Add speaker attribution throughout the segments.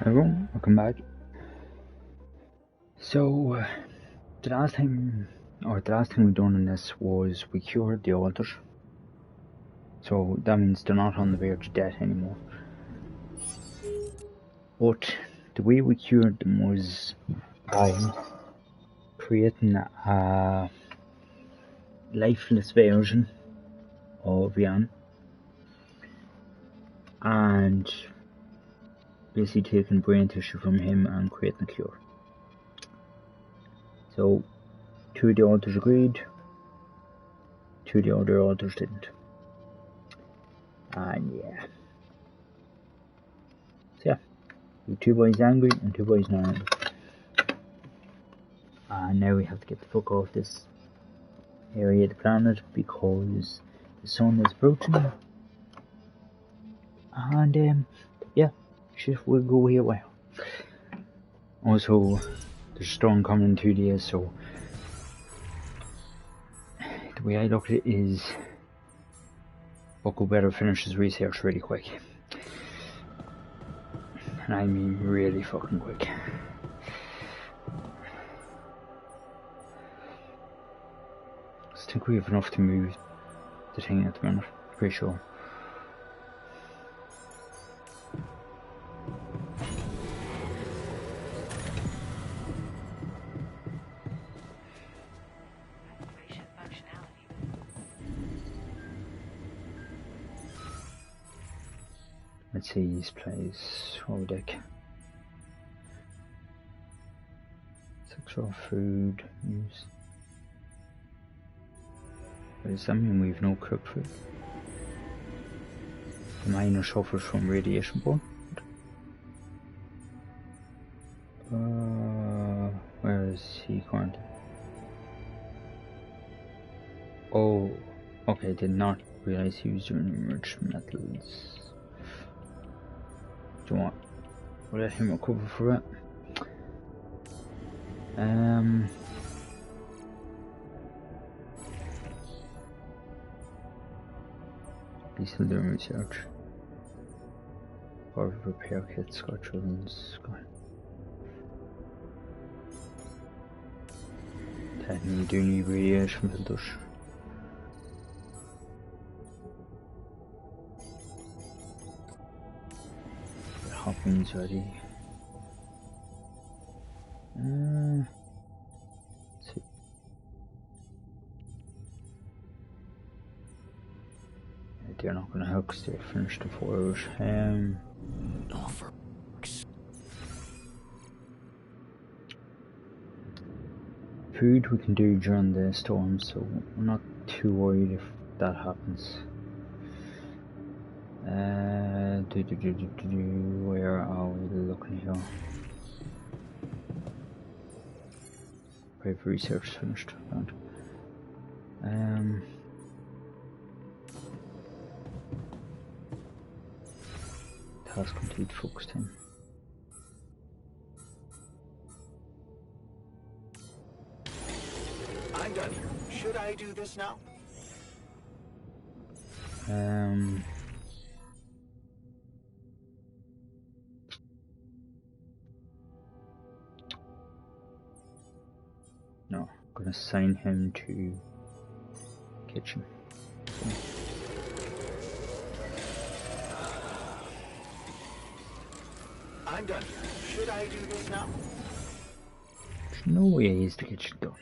Speaker 1: Everyone, welcome back. So, the last thing we done in this was we cured the altars. So that means they're not on the verge of death anymore. But the way we cured them was by creating a lifeless version of Jan and basically taking brain tissue from him and creating a cure. So, two of the altars agreed, two of the other altars didn't. And yeah. So yeah, two boys angry and two boys not angry. And now we have to get the fuck off this area of the planet because the sun is approaching. And yeah, shit will go here a while. Also, there's a storm coming in 2 days, so the way I look at it is Bucko better finish his research really quick. And I mean really fucking quick. I think we have enough to move the thing at the minute, pretty sure. Let's see his place. Oh, deck. Sexual food use. Does that mean we've no cooked food? The miner suffers from radiation burn. Where is he currently? Oh, okay, did not realize he was doing enriched metals. Do you want? We'll let him recover for it. He's still doing research. Or repair kits, got children's. Technically, we do need radiation filters. The Hopkins ready. Let's see. They're not gonna help because they finished the 4 hours. Food we can do during the storm, so I'm not too worried if that happens. Where are we looking here? Brave research finished. Task complete, focused in.
Speaker 2: I'm done here. Should I do this now?
Speaker 1: No, I'm gonna assign him to kitchen. So.
Speaker 2: I'm done here. Should I do this now?
Speaker 1: There's no way he's the kitchen done.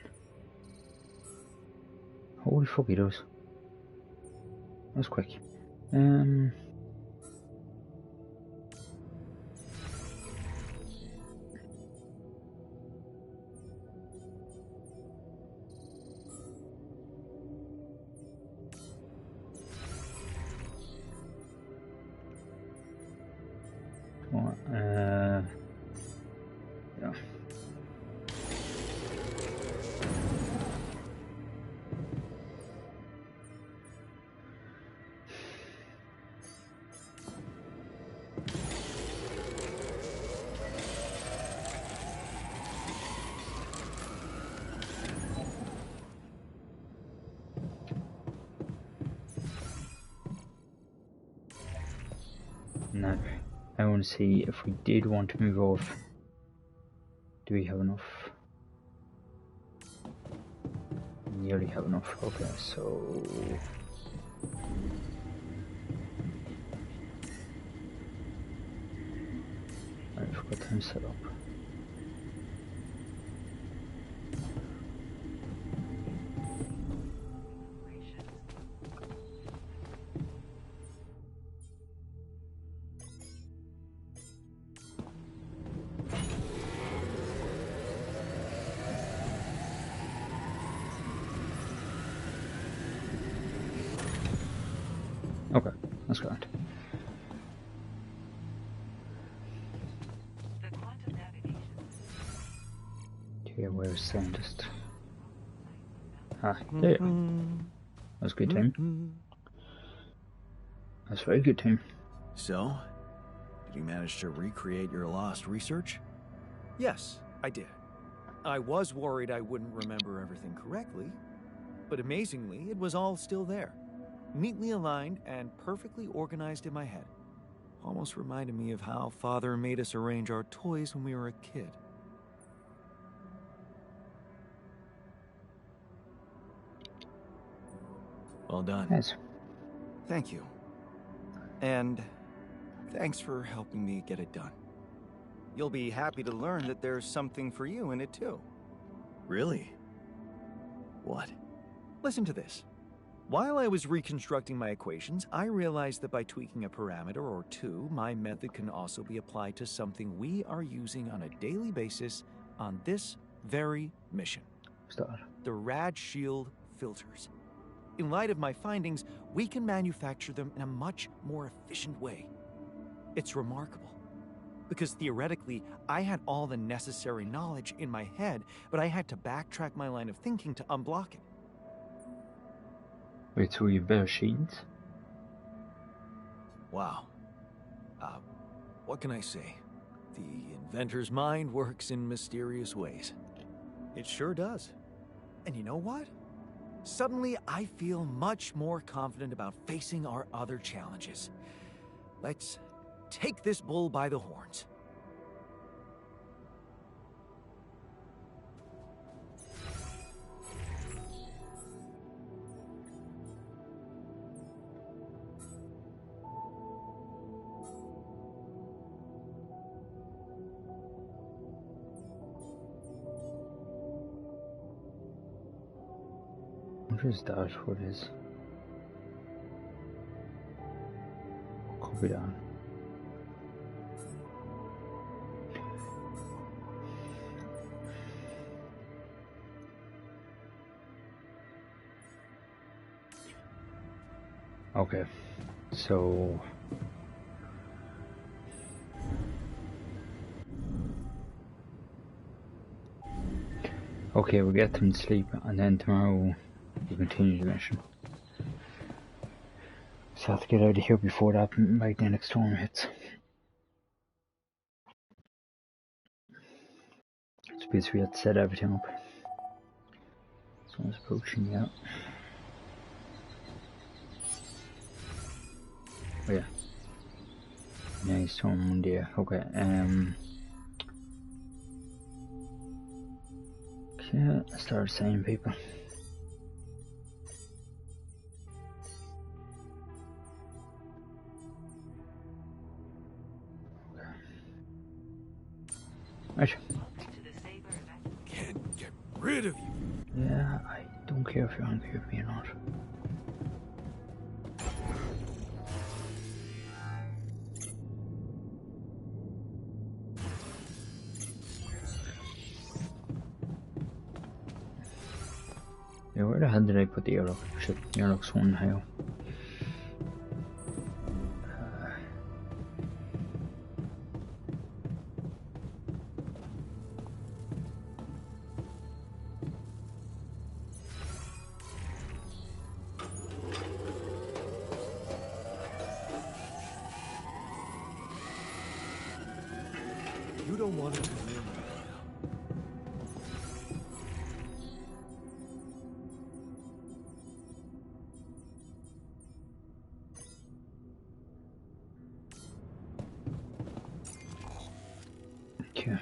Speaker 1: Holy fuck, he does. That was quick. Yeah. want to see if we did want to move off. Do we have enough? Nearly have enough. Okay, so I've got them set up. Okay, that's correct. Okay, where's scientist? Ah, there. That's a good team. That's a very good team.
Speaker 3: So, did you manage to recreate your lost research?
Speaker 2: Yes, I did. I was worried I wouldn't remember everything correctly, but amazingly, it was all still there. Neatly aligned and perfectly organized in my head. Almost reminded me of how Father made us arrange our toys when we were a kid.
Speaker 3: Well done.
Speaker 1: Yes.
Speaker 2: Thank you. And thanks for helping me get it done. You'll be happy to learn that there's something for you in it too.
Speaker 3: Really? What?
Speaker 2: Listen to this. While I was reconstructing my equations, I realized that by tweaking a parameter or two, my method can also be applied to something we are using on a daily basis on this very mission.
Speaker 1: Start.
Speaker 2: The Rad Shield filters. In light of my findings, we can manufacture them in a much more efficient way. It's remarkable. Because theoretically, I had all the necessary knowledge in my head, but I had to backtrack my line of thinking to unblock it.
Speaker 1: Wait, so you've better sheets?
Speaker 2: Wow. What can I say? The inventor's mind works in mysterious ways. It sure does. And you know what? Suddenly, I feel much more confident about facing our other challenges. Let's take this bull by the horns.
Speaker 1: What is that? What is? Copy down. Okay, so okay, we'll get them to sleep, and then tomorrow we'll continue the mission. So I have to get out of here before that magnetic storm hits. So basically we have to set everything up. Someone's approaching, yeah. Oh yeah. Nice storm there. Okay, okay, start saying people. Right.
Speaker 2: Can't get rid of you.
Speaker 1: Yeah, I don't care if you're angry with me or not. Yeah, where the hell did I put the airlock? Shit, the airlock's one high.
Speaker 2: You don't want it to win.
Speaker 1: Okay.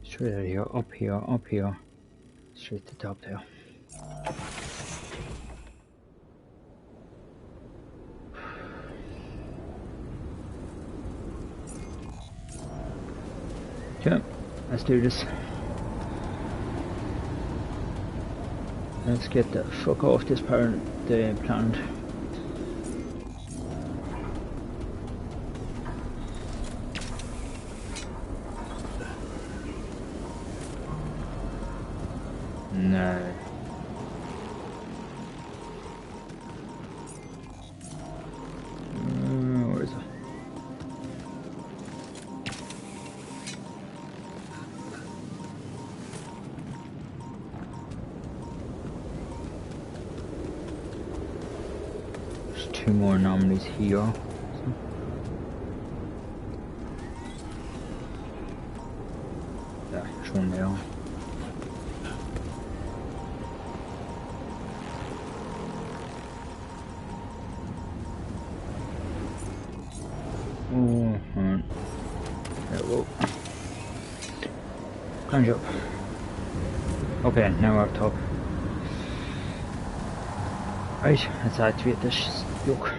Speaker 1: Straight out of here, up here, up here. Straight to the top there. Okay, let's do this. Let's get the fuck off this part of the planet. No. Where is it? There's 2 more anomalies here. Yeah, there's one there. Oh, alright. There we go. Climb up. Okay, now we're up top. Right, let's activate this yoke.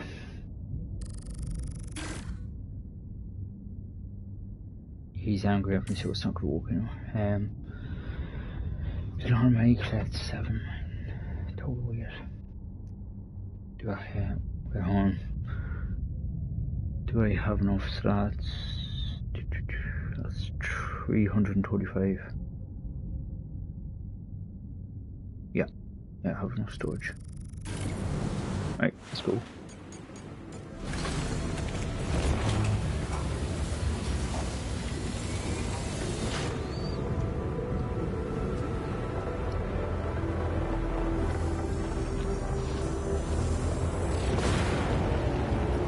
Speaker 1: He's angry at me, so it's not gonna work, you know. The army collect 7 total weight. Do I wait on? Do I have enough slots? That's 325. Yeah, I have enough storage. Right, let's go.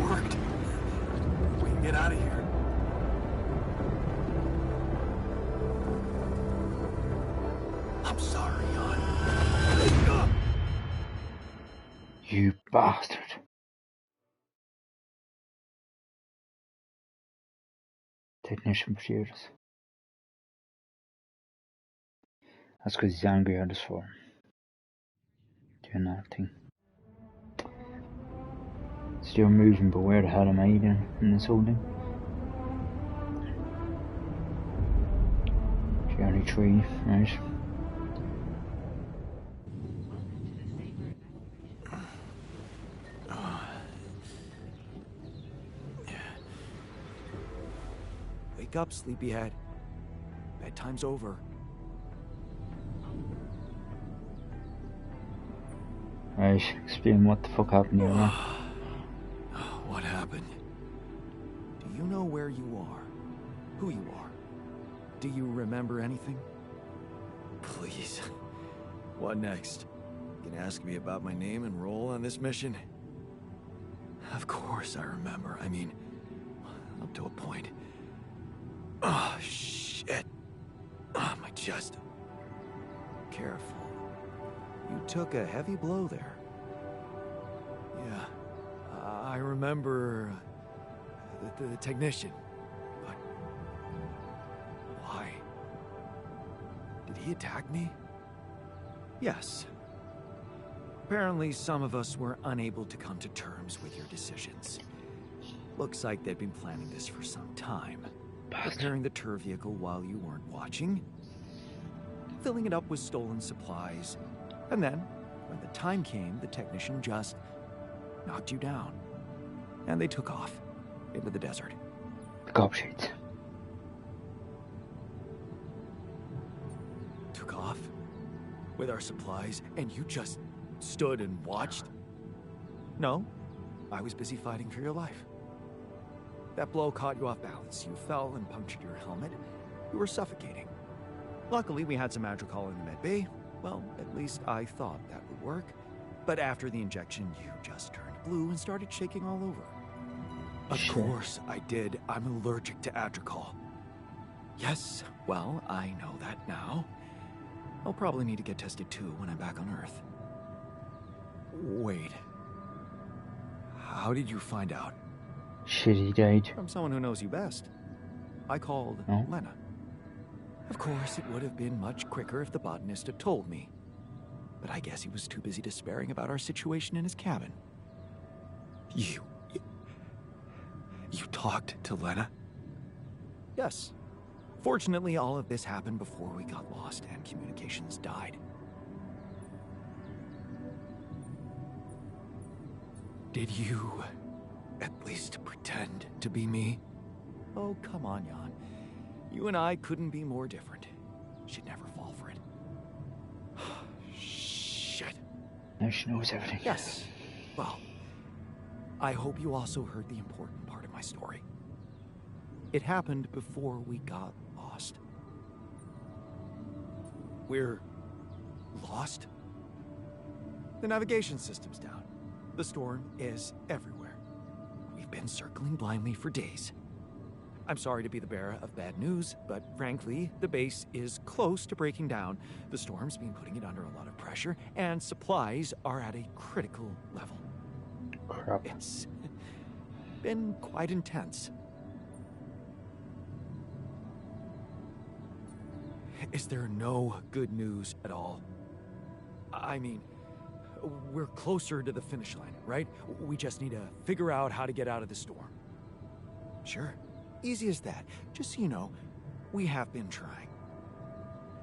Speaker 2: Worked. We can get out of here. I'm sorry, hon.
Speaker 1: You bastard. Technician pursued us. That's because he's angry at us for doing that thing. Still moving, but where the hell am I then in this whole thing? Journey tree, right?
Speaker 2: Wake up, sleepyhead. Bedtime's over.
Speaker 1: Right, explain what the fuck happened here, man.
Speaker 2: What happened? Do you know where you are? Who you are? Do you remember anything? Please. What next? Gonna ask me about my name and role on this mission? Of course I remember. I mean, up to a point. Oh, shit. Oh, my chest. Careful. You took a heavy blow there. Yeah. I remember the technician. But why? Did he attack me? Yes. Apparently, some of us were unable to come to terms with your decisions. Looks like they'd been planning this for some time. Preparing the Tur vehicle while you weren't watching. Filling it up with stolen supplies. And then, when the time came, the technician just knocked you down. And they took off into the desert.
Speaker 1: Gobshite.
Speaker 2: Took off with our supplies, and you just stood and watched? No, I was busy fighting for your life. That blow caught you off balance. You fell and punctured your helmet. You were suffocating. Luckily, we had some Adricol in the med bay. Well, at least I thought that would work. But after the injection, you just turned blue and started shaking all over. Of course I did. I'm allergic to Adricol. Yes, well, I know that now. I'll probably need to get tested too when I'm back on Earth. Wait. How did you find out?
Speaker 1: Shit, he died.
Speaker 2: From someone who knows you best. I called
Speaker 1: Oh.
Speaker 2: Lena. Of course, it would have been much quicker if the botanist had told me. But I guess he was too busy despairing about our situation in his cabin. You talked to Lena? Yes. Fortunately, all of this happened before we got lost and communications died. Did you at least pretend to be me? Oh, come on, Jan. You and I couldn't be more different. She'd never fall for it. Shit.
Speaker 1: Now she knows everything.
Speaker 2: Yes. Well, I hope you also heard the important part of my story. It happened before we got lost. We're lost? The navigation system's down. The storm is everywhere. We've been circling blindly for days. I'm sorry to be the bearer of bad news, but frankly, the base is close to breaking down. The storm's been putting it under a lot of pressure, and supplies are at a critical level.
Speaker 1: Crap.
Speaker 2: It's been quite intense. Is there no good news at all? I mean, we're closer to the finish line, right? We just need to figure out how to get out of the storm. Sure, easy as that. Just so you know, we have been trying.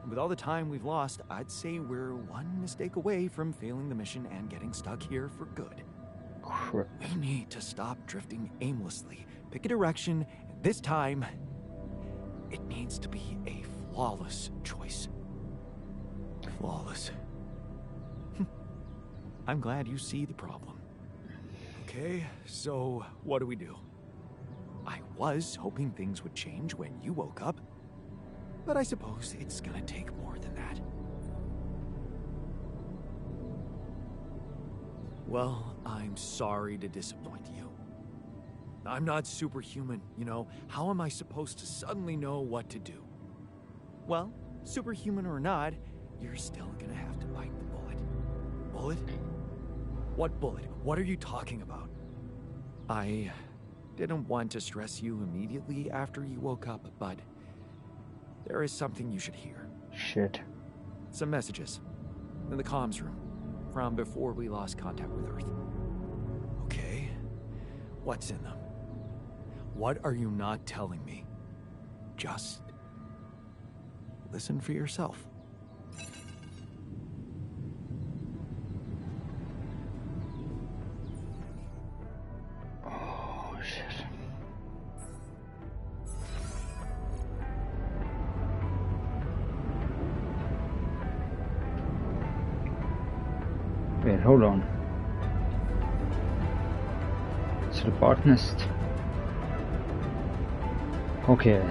Speaker 2: With all the time we've lost, I'd say we're one mistake away from failing the mission and getting stuck here for good.
Speaker 1: Crap.
Speaker 2: We need to stop drifting aimlessly, pick a direction, and this time, it needs to be a flawless choice. Flawless. I'm glad you see the problem. Okay, so what do we do? I was hoping things would change when you woke up, but I suppose it's gonna take more than that. Well, I'm sorry to disappoint you. I'm not superhuman, you know. How am I supposed to suddenly know what to do? Well, superhuman or not, you're still gonna have to bite the bullet. Bullet? What bullet? What are you talking about? I didn't want to stress you immediately after you woke up, but there is something you should hear.
Speaker 1: Shit.
Speaker 2: Some messages in the comms room from before we lost contact with Earth. Okay, what's in them? What are you not telling me? Just listen for yourself.
Speaker 1: Oh, shit. Wait, hold on. So the botanist. Okay.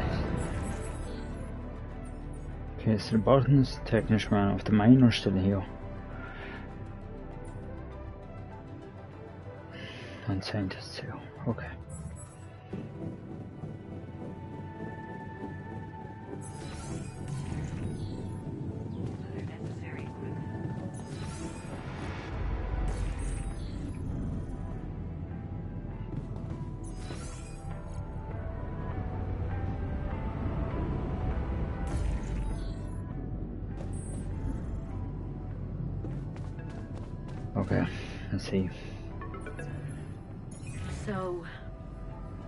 Speaker 1: Okay, so the botanist, technician of the mine are still here. And scientists here. Okay. Okay, let's see.
Speaker 4: So,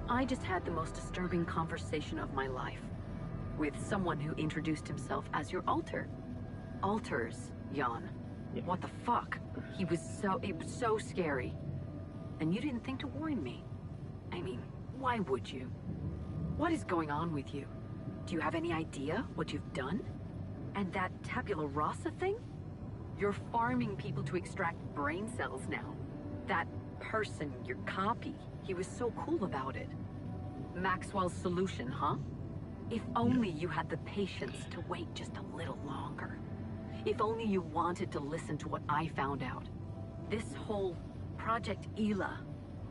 Speaker 4: I just had the most disturbing conversation of my life with someone who introduced himself as your alter. Alters, Jan.
Speaker 1: Yeah.
Speaker 4: What the fuck? It was so scary. And you didn't think to warn me. I mean, why would you? What is going on with you? Do you have any idea what you've done? And that tabula rasa thing? You're farming people to extract brain cells now. That person, your copy, he was so cool about it. Maxwell's solution, huh? If only you had the patience to wait just a little longer. If only you wanted to listen to what I found out. This whole Project Ela,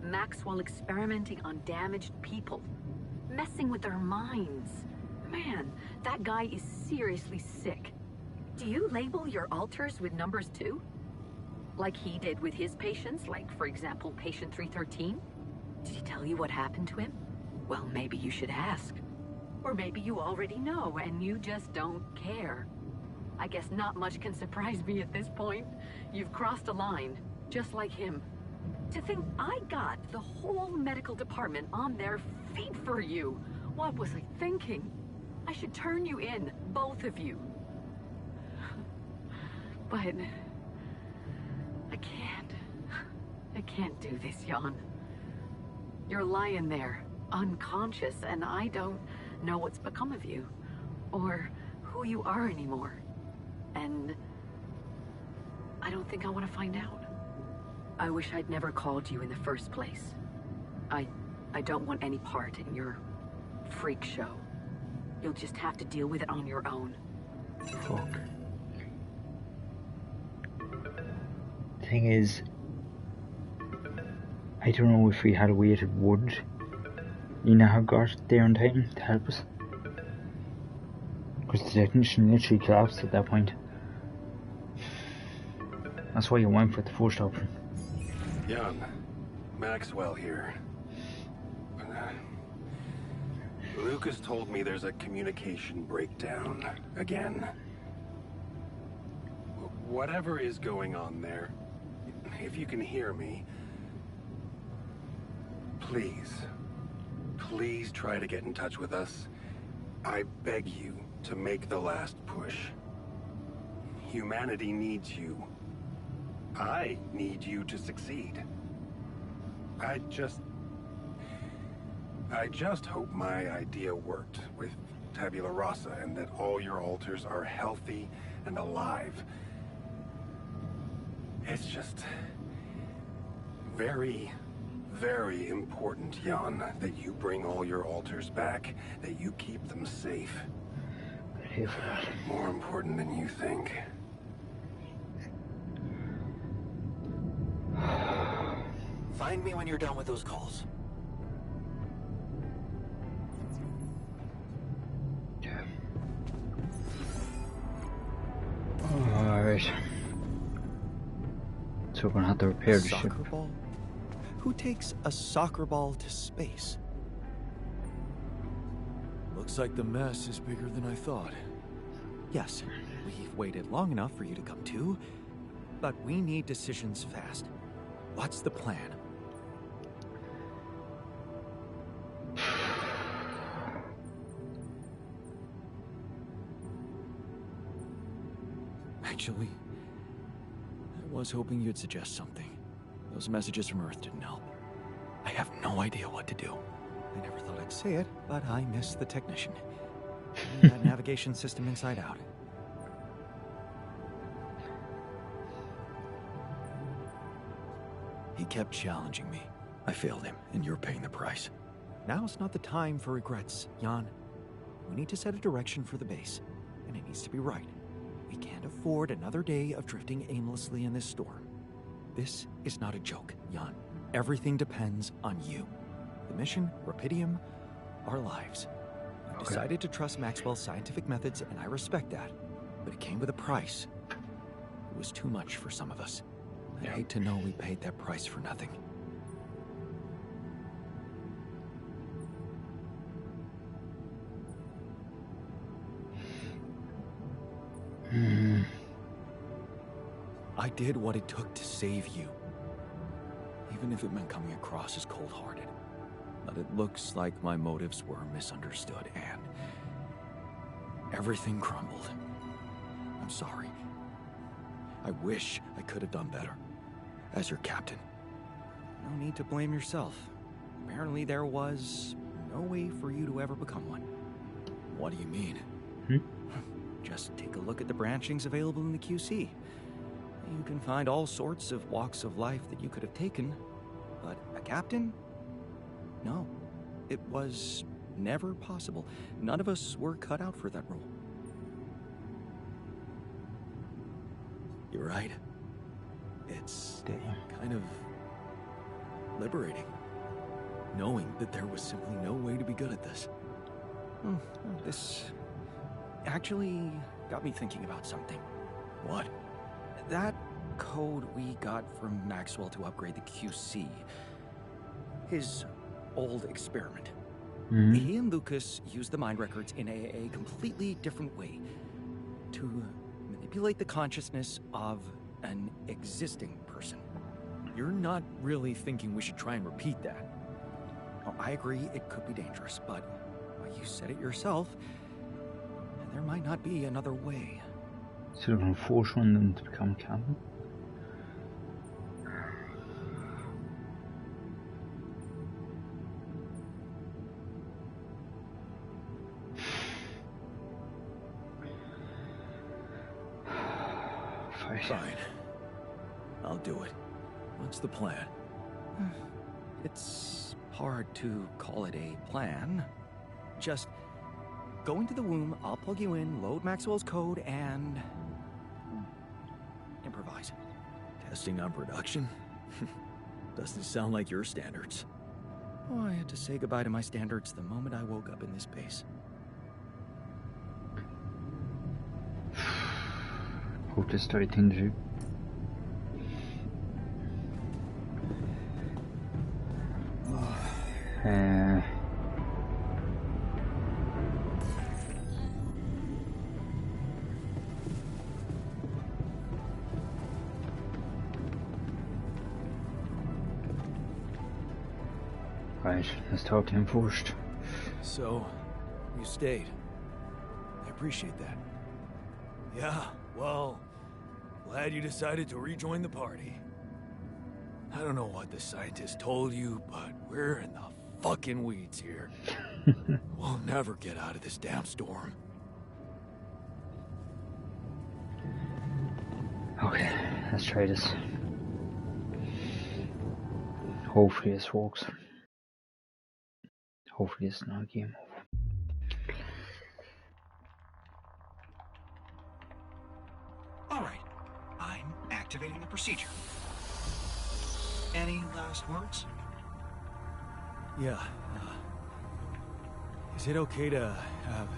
Speaker 4: Maxwell experimenting on damaged people, messing with their minds. Man, that guy is seriously sick. Do you label your alters with numbers too? Like he did with his patients, like for example, patient 313? Did he tell you what happened to him? Well, maybe you should ask. Or maybe you already know and you just don't care. I guess not much can surprise me at this point. You've crossed a line, just like him. To think I got the whole medical department on their feet for you. What was I thinking? I should turn you in, both of you. But I can't. I can't do this, Jan. You're lying there, unconscious, and I don't know what's become of you, or who you are anymore. And I don't think I want to find out. I wish I'd never called you in the first place. I don't want any part in your freak show. You'll just have to deal with it on your own.
Speaker 1: Fuck. Thing is, I don't know if we had a way that would, you know, have got there in time to help us. Because the technician literally collapsed at that point. That's why you went for the first option.
Speaker 5: Jan, Maxwell here. Lucas told me there's a communication breakdown again. Whatever is going on there, if you can hear me, please try to get in touch with us. I beg you to make the last push. Humanity needs you. I need you to succeed. I just hope my idea worked with Tabula Rasa and that all your alters are healthy and alive. It's just very, very important, Jan, that you bring all your alters back, that you keep them safe.
Speaker 1: Here for that.
Speaker 5: More important than you think.
Speaker 2: Find me when you're done with those calls.
Speaker 1: Alright. So we're gonna have to repair the ship.
Speaker 2: Soccer ball? Who takes a soccer ball to space? Looks like the mess is bigger than I thought. Yes, we've waited long enough for you to come to, but we need decisions fast. What's the plan? Actually, I was hoping you'd suggest something. Those messages from Earth didn't help. I have no idea what to do. I never thought I'd say it, but I miss the technician. That navigation system inside out. He kept challenging me. I failed him, and you're paying the price. Now's not the time for regrets, Jan. We need to set a direction for the base, and it needs to be right. We can't afford another day of drifting aimlessly in this storm. This is not a joke, Jan. Everything depends on you. The mission, Rapidium, our lives. You decided to trust Maxwell's scientific methods, and I respect that. But it came with a price. It was too much for some of us. I'd hate to know we paid that price for nothing. I did what it took to save you. Even if it meant coming across as cold-hearted. But it looks like my motives were misunderstood, and everything crumbled. I'm sorry. I wish I could have done better. As your captain. No need to blame yourself. Apparently there was no way for you to ever become one. What do you mean? Just take a look at the branchings available in the QC. You can find all sorts of walks of life that you could have taken, but a captain? No. It was never possible. None of us were cut out for that role. You're right. It's kind of liberating, knowing that there was simply no way to be good at this. This actually got me thinking about something. What? That code we got from Maxwell to upgrade the QC.
Speaker 6: his old experiment.
Speaker 1: Mm-hmm.
Speaker 6: He and Lucas used the mind records in a completely different way to manipulate the consciousness of an existing person.
Speaker 2: You're not really thinking we should try and repeat that?
Speaker 6: Now, I agree it could be dangerous, but well, you said it yourself. There might not be another way.
Speaker 1: So they're going to force one of them to become captain?
Speaker 2: Fine. I'll do it. What's the plan?
Speaker 6: It's hard to call it a plan. Just go into the womb, I'll plug you in, load Maxwell's code, and improvise.
Speaker 2: Testing on production? Doesn't sound like your standards.
Speaker 6: Oh, I had to say goodbye to my standards the moment I woke up in this base.
Speaker 1: Hope this is the right thing to do. Right, let's talk to him first.
Speaker 2: So, you stayed. I appreciate that. Yeah, well, glad you decided to rejoin the party. I don't know what the scientists told you, but we're in the fucking weeds here. We'll never get out of this damn storm.
Speaker 1: Okay, let's try this. Hopefully this works. Hopefully it's not a game over.
Speaker 7: All right, I'm activating the procedure. Any last words?
Speaker 2: Yeah, is it okay to have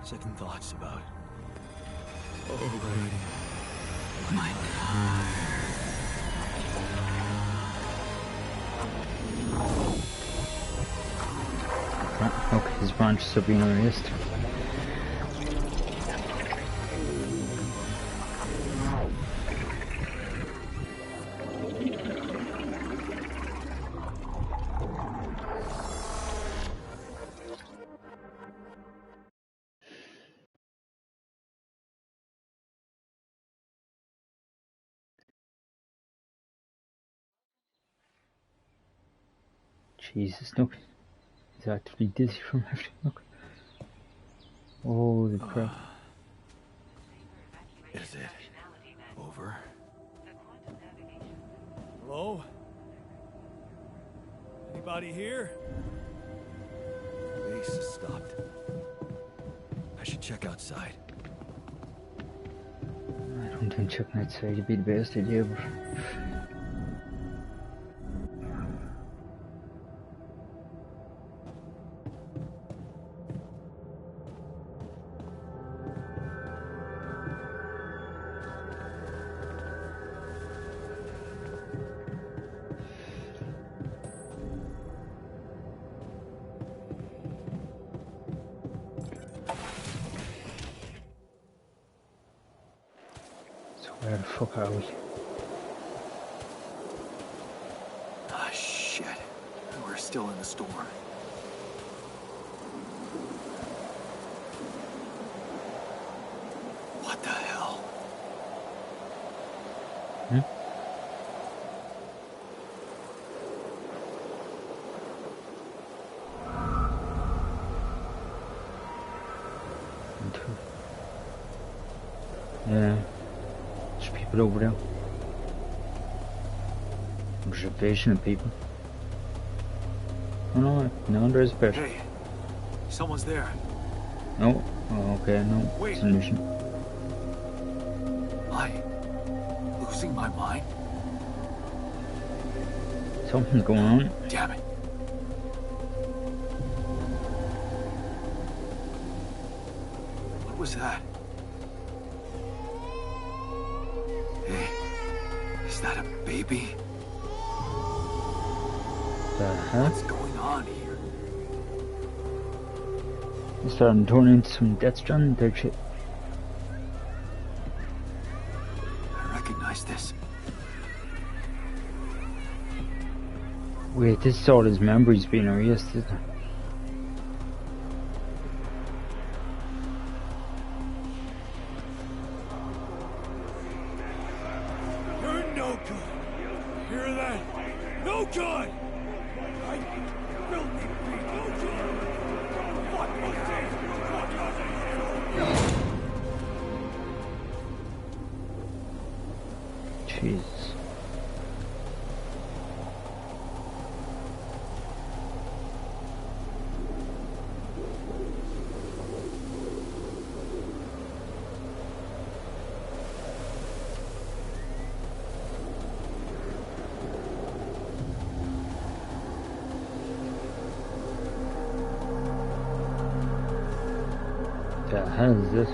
Speaker 2: second thoughts about...
Speaker 7: My God.
Speaker 1: Okay, his branches are being erased. Jesus, look. He's actually dizzy from everything, look. Holy crap.
Speaker 2: Is it over? Hello? Anybody here? The base has stopped. I should check outside.
Speaker 1: I don't think checking outside would be the best idea, but... Where the fuck are we?
Speaker 2: Ah, shit. We're still in the storm. What the hell?
Speaker 1: Yeah. There's people over there. There's a vision of people. Oh no, there's a bit.
Speaker 2: Hey, someone's there.
Speaker 1: No, oh, okay, no,
Speaker 2: Wait.
Speaker 1: it's an illusion.
Speaker 2: Am I losing my mind?
Speaker 1: Something's going on.
Speaker 2: Damn it. What was that? Hey, is that a baby?
Speaker 1: The hell?
Speaker 2: What's going on here?
Speaker 1: It's starting to turn into some Death Stranding type shit.
Speaker 2: I recognize this.
Speaker 1: Wait, this is all his memories being erased, isn't it?
Speaker 2: You're no good. Hear that? No good. I filthy beast. No good.
Speaker 1: Jesus. The hell is this?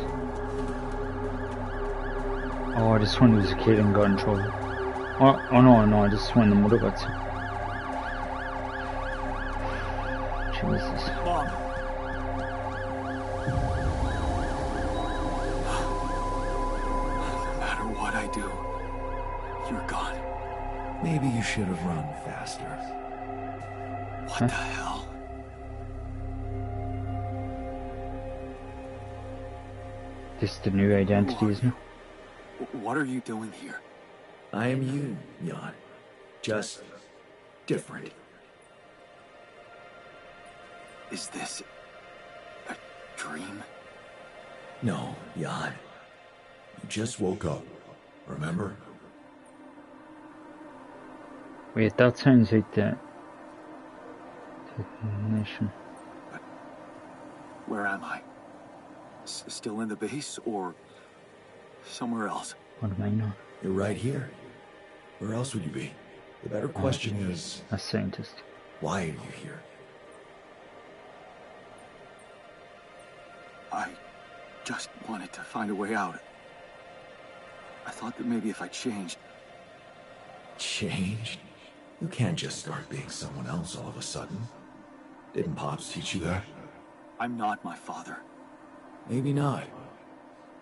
Speaker 1: Oh, this one was a kid and got in trouble. Oh no, this is when the mother got sick. Jesus.
Speaker 2: Mom. No matter what I do, you're gone.
Speaker 3: Maybe you should have run faster.
Speaker 2: What the hell?
Speaker 1: This is the new identity, isn't it?
Speaker 2: What are you doing here?
Speaker 3: I am you, Jan. Just different.
Speaker 2: Is this a dream?
Speaker 3: No, Jan. You just woke up. Remember?
Speaker 1: Wait, that sounds like the nation.
Speaker 2: Where am I? Still in the base or somewhere else?
Speaker 1: What am I now?
Speaker 3: You're right here. Where else would you be? The better question is,
Speaker 1: A scientist.
Speaker 3: why are you here?
Speaker 2: I just wanted to find a way out. I thought that maybe if I changed...
Speaker 3: Changed? You can't just start being someone else all of a sudden. Didn't Pops teach you that?
Speaker 2: I'm not my father.
Speaker 3: Maybe not.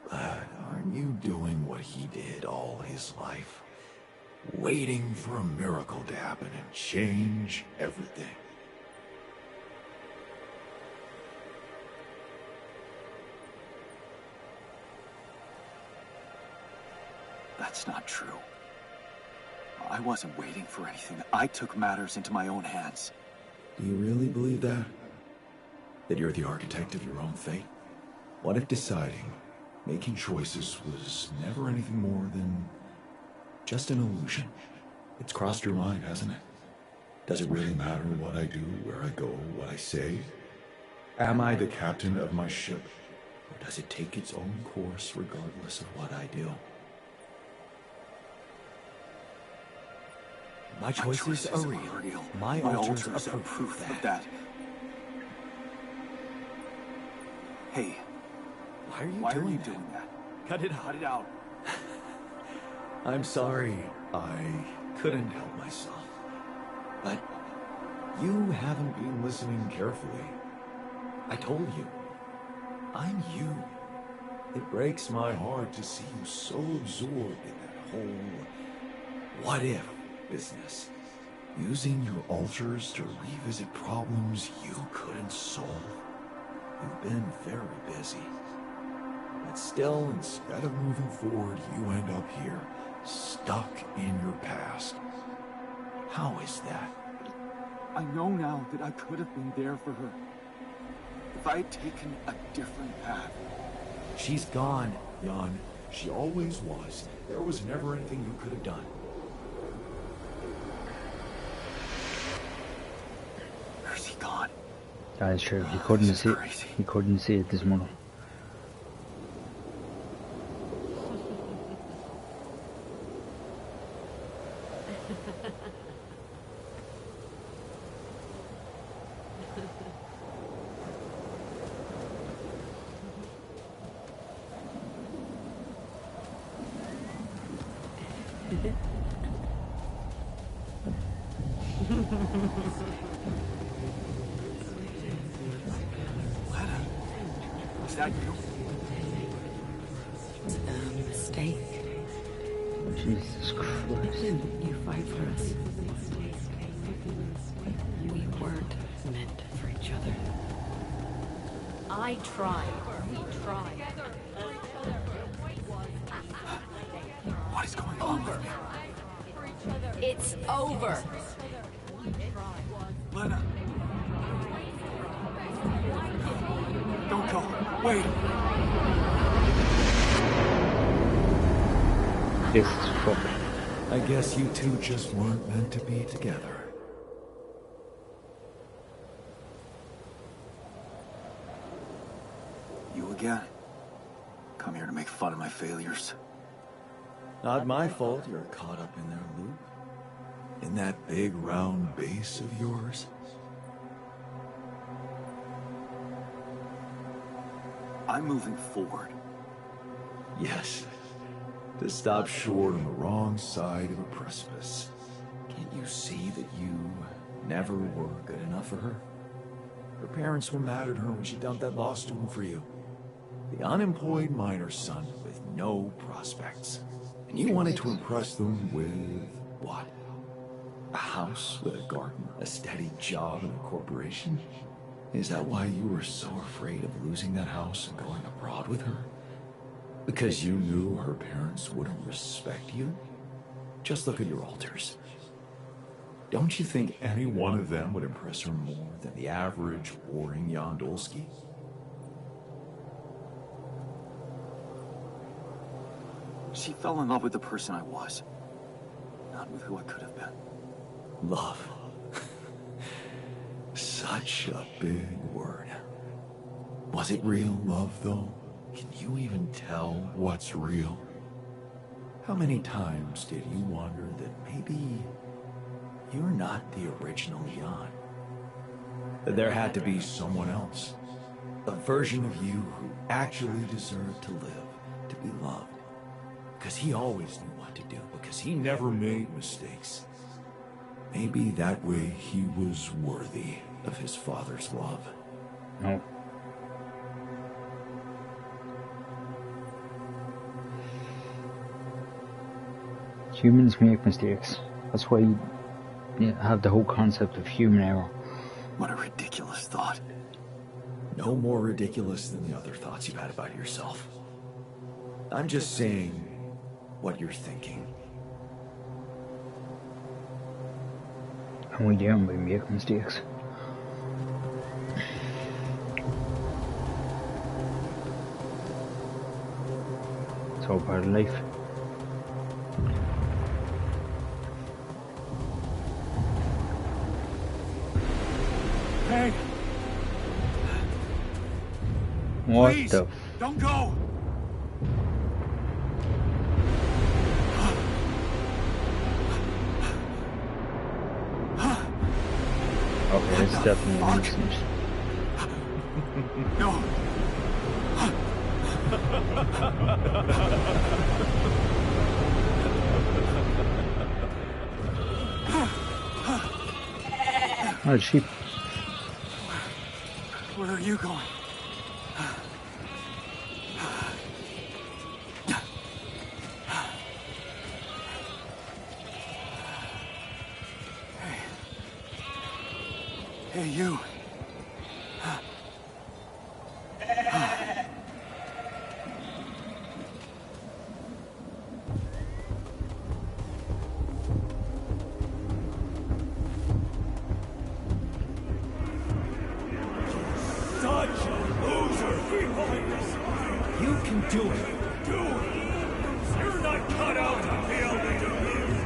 Speaker 3: But aren't you doing what he did all his life? Waiting for a miracle to happen and change everything.
Speaker 2: That's not true. I wasn't waiting for anything. I took matters into my own hands.
Speaker 3: Do you really believe that? That you're the architect of your own fate? What if deciding, making choices was never anything more than just an illusion? It's crossed your mind, hasn't it? Does it really matter what I do, where I go, what I say? Am I the captain of my ship? Or does it take its own course regardless of what I do?
Speaker 6: My choices are real. My altars are proof of that.
Speaker 2: Hey,
Speaker 6: Why are you doing
Speaker 2: doing that?
Speaker 6: Cut it out.
Speaker 2: Cut it out.
Speaker 3: I'm sorry. I couldn't help myself. But you haven't been listening carefully. I told you. I'm you. It breaks my heart to see you so absorbed in that whole what if business. Using your altars to revisit problems you couldn't solve. You've been very busy. But still, instead of moving forward, you end up here, stuck in your past. How is that?
Speaker 2: I know now that I could have been there for her. If I had taken a different path.
Speaker 3: She's gone, Jan. She always was. There was never anything you could have done.
Speaker 2: Where's he gone?
Speaker 1: That is true. He couldn't
Speaker 2: This is
Speaker 1: see it.
Speaker 2: crazy.
Speaker 1: He couldn't see it this morning.
Speaker 3: Lena, is that you?
Speaker 4: It's a mistake.
Speaker 1: Jesus Christ.
Speaker 4: You fight for us. We weren't meant for each other. I tried. We tried.
Speaker 3: What is going on with me?
Speaker 4: It's over.
Speaker 3: Lena. Don't go. Wait.
Speaker 1: This is fucking.
Speaker 3: I guess you two just weren't meant to be together. You again? Come here to make fun of my failures. Not my fault you're caught up in their loop. In that big round base of yours. I'm moving forward. Yes. To stop short on the wrong side of a precipice. Can't you see that you never were good enough for her? Her parents were mad at her when she dumped that law student for you. The unemployed miner's son with no prospects. And you wanted to impress them with what? A house with a garden, a steady job in a corporation? Is that why you were so afraid of losing that house and going abroad with her? Because you knew her parents wouldn't respect you? Just look at your alters. Don't you think any one of them would impress her more than the average warring Yondolski? She fell in love with the person I was, not with who I could have been. Love. Such a big word. Was it real love, though? Can you even tell what's real? How many times did you wonder that maybe you're not the original Jan? That there had to be someone else. A version of you who actually deserved to live, to be loved. Because he always knew what to do, because he never made mistakes. Maybe that way he was worthy of his father's love.
Speaker 1: No. Humans make mistakes. That's why you have the whole concept of human error.
Speaker 3: What a ridiculous thought. No more ridiculous than the other thoughts you've had about yourself. I'm just saying what you're thinking.
Speaker 1: And we generally make mistakes. It's all part of life.
Speaker 3: Hey!
Speaker 1: What
Speaker 3: Please,
Speaker 1: the
Speaker 3: don't go!
Speaker 1: Okay, it's definitely an incident.
Speaker 3: No!
Speaker 1: Oh, sheep.
Speaker 3: Where are you going? Hey, you. Such a loser! You can do it. Do it! You're not cut out to be able to do this!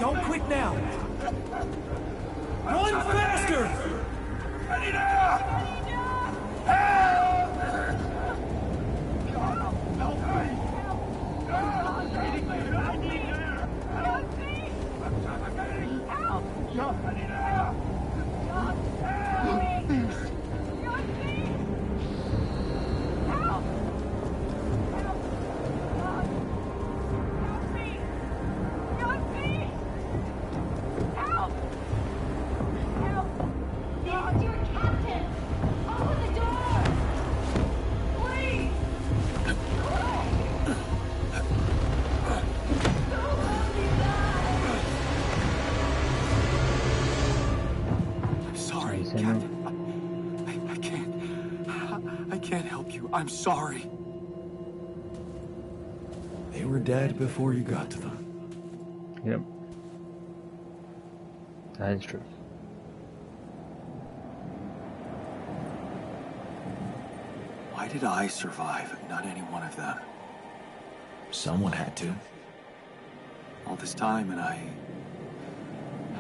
Speaker 3: Don't quit now! Run faster!
Speaker 8: Help!
Speaker 7: sorry,
Speaker 1: Yes, I know.
Speaker 7: Captain. I can't help you. I'm sorry.
Speaker 3: They were dead before you got to them.
Speaker 1: Yep. That is true.
Speaker 7: Why did I survive, not any one of them?
Speaker 3: Someone had to.
Speaker 7: All this time, and I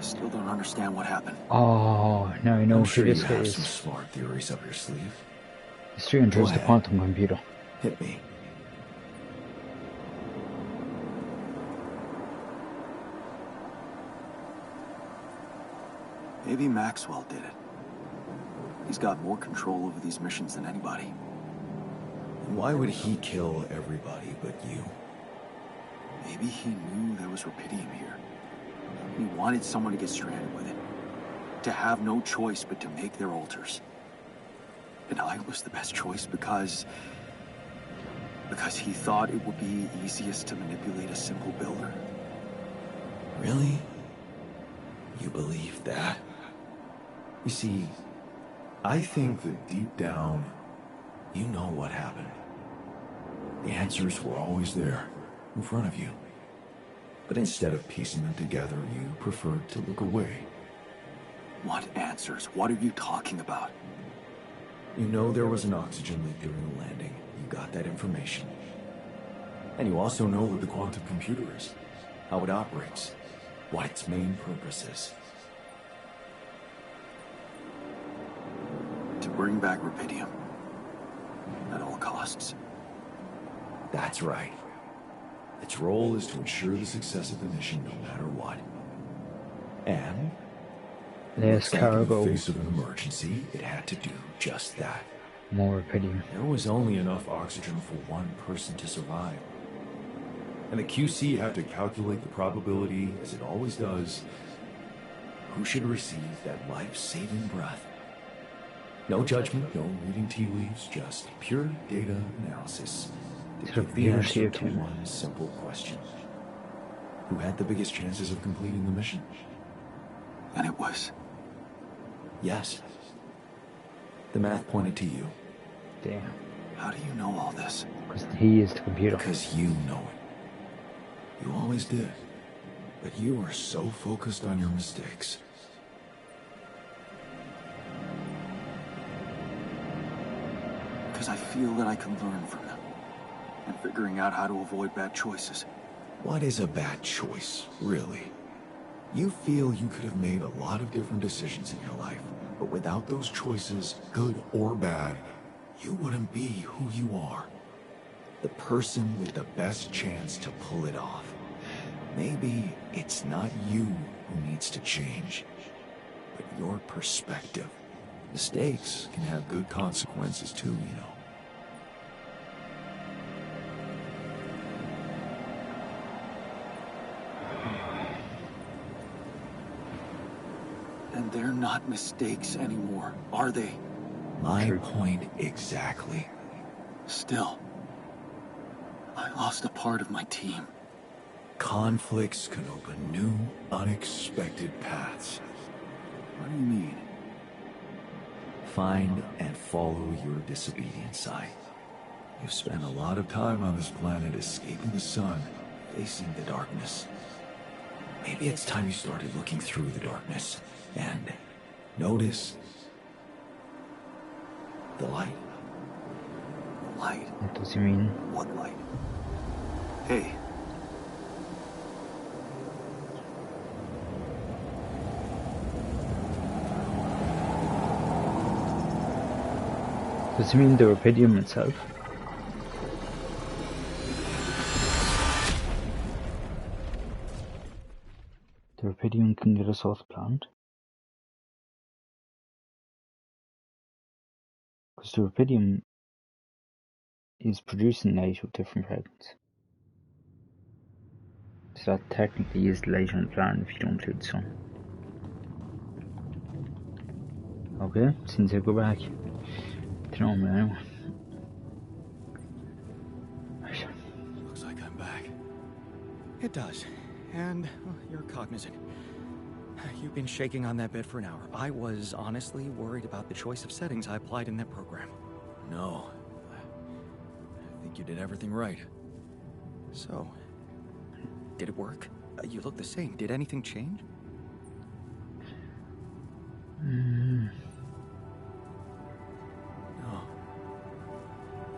Speaker 7: still don't understand what happened.
Speaker 1: Oh, now I know
Speaker 3: I'm
Speaker 1: who
Speaker 3: sure you
Speaker 1: this guy
Speaker 3: have some
Speaker 1: is.
Speaker 3: smart theories up your sleeve.
Speaker 1: The stranger is the
Speaker 3: ahead.
Speaker 1: quantum computer.
Speaker 3: Hit me.
Speaker 7: Maybe Maxwell did it. He's got more control over these missions than anybody.
Speaker 3: And why would he kill everybody but you?
Speaker 7: Maybe he knew there was Rapidium here. He wanted someone to get stranded with it. To have no choice but to make their altars. And I was the best choice because he thought it would be easiest to manipulate a simple builder.
Speaker 3: Really? You believe that? You see, I think that deep down, you know what happened. The answers were always there, in front of you. But instead of piecing them together, you preferred to look away.
Speaker 7: What answers? What are you talking about?
Speaker 3: You know there was an oxygen leak during the landing. You got that information. And you also know what the quantum computer is, how it operates, what its main purpose is.
Speaker 7: To bring back Rapidium. At all costs.
Speaker 3: That's right. Its role is to ensure the success of the mission no matter what. And
Speaker 1: Less
Speaker 3: looks like in the
Speaker 1: cargo,
Speaker 3: face of an emergency, it had to do just that.
Speaker 1: more Rapidium.
Speaker 3: There was only enough oxygen for one person to survive. And the QC had to calculate the probability, as it always does, who should receive that life-saving breath. No judgment, no reading tea leaves, just pure data analysis to
Speaker 1: So
Speaker 3: give the
Speaker 1: pure
Speaker 3: answer to
Speaker 1: CO2.
Speaker 3: one simple question. Who had the biggest chances of completing the mission?
Speaker 7: And it was.
Speaker 3: Yes. The math pointed to you.
Speaker 1: Damn.
Speaker 7: How do you know all this?
Speaker 1: Because he is the computer.
Speaker 3: Because you know it. You always did. But you are so focused on your mistakes.
Speaker 7: Because I feel that I can learn from them. And figuring out how to avoid bad choices.
Speaker 3: What is a bad choice, really? You feel you could have made a lot of different decisions in your life, but without those choices, good or bad, you wouldn't be who you are. The person with the best chance to pull it off. Maybe it's not you who needs to change, but your perspective. Mistakes can have good consequences too, you know.
Speaker 7: And they're not mistakes anymore, are they?
Speaker 3: My point exactly.
Speaker 7: Still, I lost a part of my team.
Speaker 3: Conflicts can open new, unexpected paths.
Speaker 7: What do you mean?
Speaker 3: Find and follow your disobedient side. You've spent a lot of time on this planet escaping the sun, facing the darkness. Maybe it's time you started looking through the darkness and notice the light.
Speaker 7: The light?
Speaker 1: What does he mean?
Speaker 7: What light? Hey.
Speaker 1: Does he mean the Rapidium itself? The Rapidium can get us off the planet? Because the Rapidium is producing light with different fragments. So that technically is light on the planet if you don't include the sun. Okay, since I go back to normal now.
Speaker 6: Looks like I'm back. It does. And well, you're cognizant. You've been shaking on that bed for an hour. I was honestly worried about the choice of settings I applied in that program.
Speaker 2: No. I think you did everything right.
Speaker 6: So, did it work? You look the same. Did anything change?
Speaker 2: No.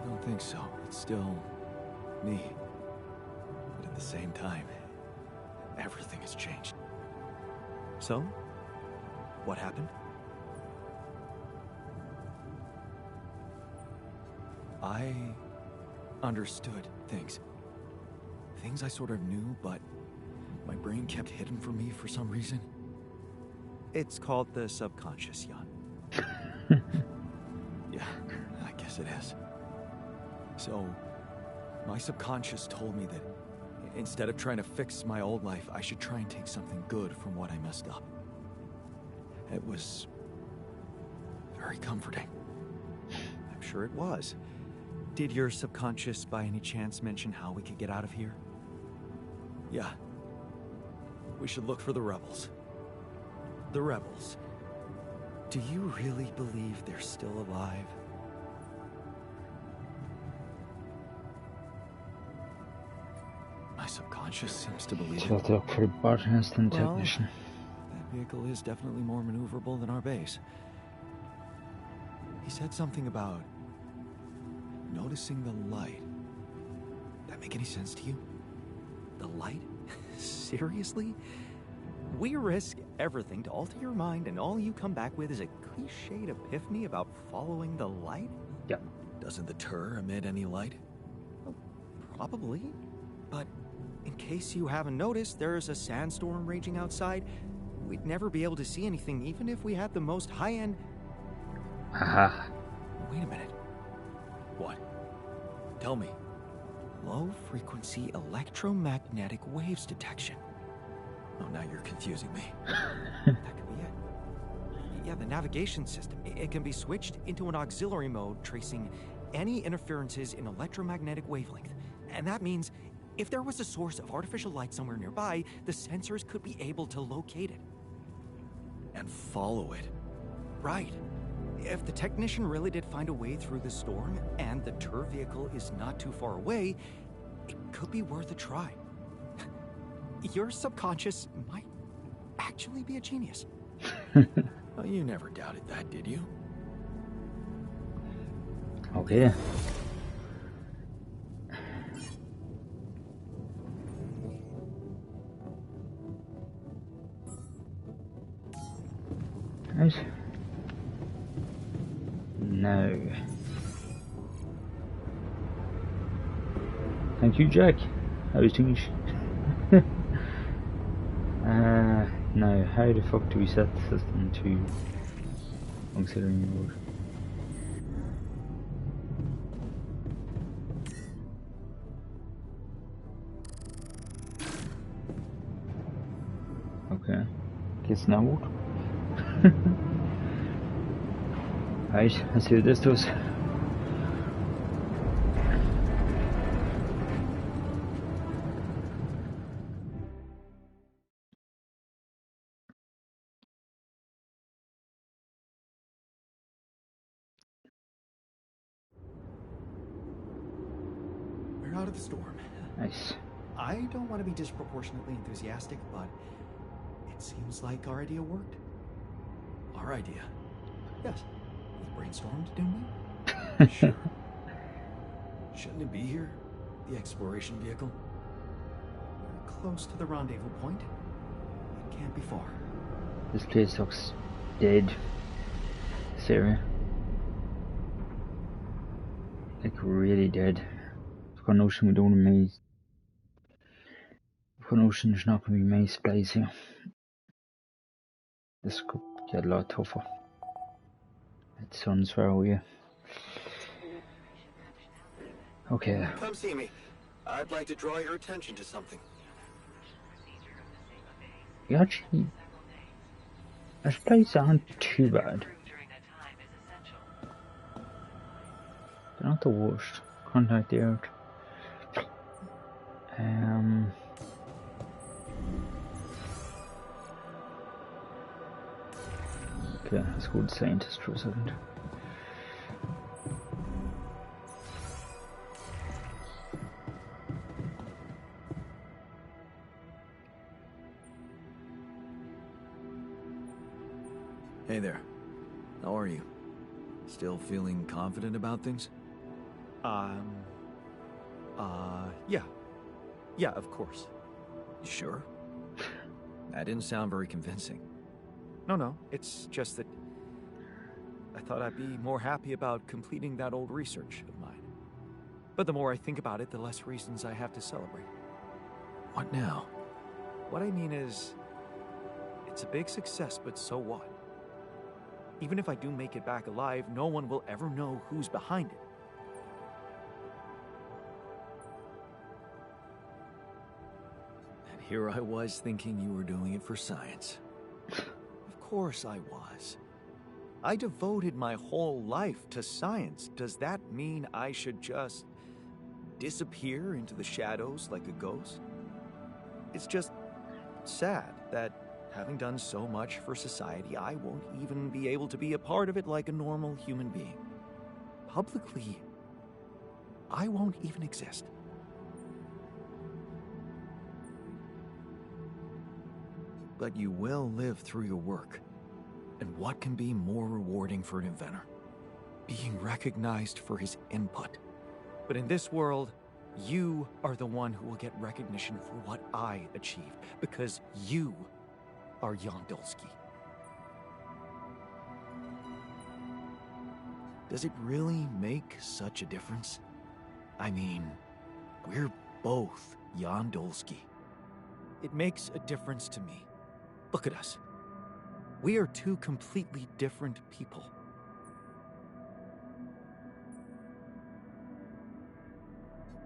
Speaker 2: I don't think so. It's still me. But at the same time, everything has changed.
Speaker 6: So, what happened?
Speaker 2: I understood things. Things I sort of knew, but my brain kept hidden from me for some reason.
Speaker 6: It's called the subconscious, Jan.
Speaker 2: Yeah, I guess it is. So, my subconscious told me that instead of trying to fix my old life, I should try and take something good from what I messed up. It was very comforting.
Speaker 6: I'm sure it was. Did your subconscious by any chance mention how we could get out of here?
Speaker 2: Yeah. We should look for the rebels.
Speaker 6: The rebels. Do you really believe they're still alive?
Speaker 2: My subconscious seems to believe
Speaker 1: So
Speaker 2: it.
Speaker 1: to look for the botanist and technician.
Speaker 2: That vehicle is definitely more maneuverable than our base. He said something about noticing the light. That make any sense to you?
Speaker 6: The light? Seriously? We risk everything to alter your mind, and all you come back with is a cliched epiphany about following the light?
Speaker 1: Yep.
Speaker 2: Doesn't the Tur emit any light?
Speaker 6: Well, probably. But in case you haven't noticed, there's a sandstorm raging outside. We'd never be able to see anything, even if we had the most high-end...
Speaker 1: Aha.
Speaker 2: Wait a minute. What? Tell me.
Speaker 6: Low-frequency electromagnetic waves detection.
Speaker 2: Oh, now you're confusing me.
Speaker 6: That could be it. Yeah, the navigation system. It can be switched into an auxiliary mode, tracing any interferences in electromagnetic wavelength. And that means if there was a source of artificial light somewhere nearby, the sensors could be able to locate it.
Speaker 2: And follow it.
Speaker 6: Right. If the technician really did find a way through the storm, and the Tur vehicle is not too far away, it could be worth a try. Your subconscious might actually be a genius.
Speaker 2: Well, you never doubted that, did you?
Speaker 1: Okay. Right. Now. Thank you, Jack. I was doing now, how the fuck do we set the system to auxiliary mode? Okay, geht's now gut? Right, let's see what this does.
Speaker 6: We're out of the storm.
Speaker 1: Nice.
Speaker 6: I don't want to be disproportionately enthusiastic, but it seems like our idea worked.
Speaker 2: Our idea.
Speaker 6: Yes. We brainstormed, didn't
Speaker 2: we? Sure. Shouldn't it be here? The exploration vehicle?
Speaker 6: We're close to the rendezvous point. It can't be far.
Speaker 1: This place looks dead. This area. Like really dead. I've got a notion we don't have I've got a notion there's not going to be many supplies here. This could get a lot tougher. That sun's far away. Okay.
Speaker 3: Come see me. I'd like to draw your attention to something.
Speaker 1: Actually, our supplies aren't too bad. They're not the worst. Contact the Earth. Okay, let's go with scientist for a second.
Speaker 2: Hey there. How are you? Still feeling confident about things?
Speaker 6: Yeah. Yeah, of course.
Speaker 2: You sure? That didn't sound very convincing.
Speaker 6: No, it's just that I thought I'd be more happy about completing that old research of mine. But the more I think about it, the less reasons I have to celebrate.
Speaker 2: What now?
Speaker 6: What I mean is, it's a big success, but so what? Even if I do make it back alive, no one will ever know who's behind it.
Speaker 2: And here I was thinking you were doing it for science.
Speaker 6: Of course I was. I devoted my whole life to science. Does that mean I should just disappear into the shadows like a ghost? It's just sad that having done so much for society, I won't even be able to be a part of it like a normal human being. Publicly, I won't even exist.
Speaker 2: But you will live through your work. And what can be more rewarding for an inventor?
Speaker 6: Being recognized for his input. But in this world, you are the one who will get recognition for what I achieved, because you are Jan Dulski.
Speaker 2: Does it really make such a difference? I mean, we're both Jan Dulski.
Speaker 6: It makes a difference to me. Look at us. We are two completely different people.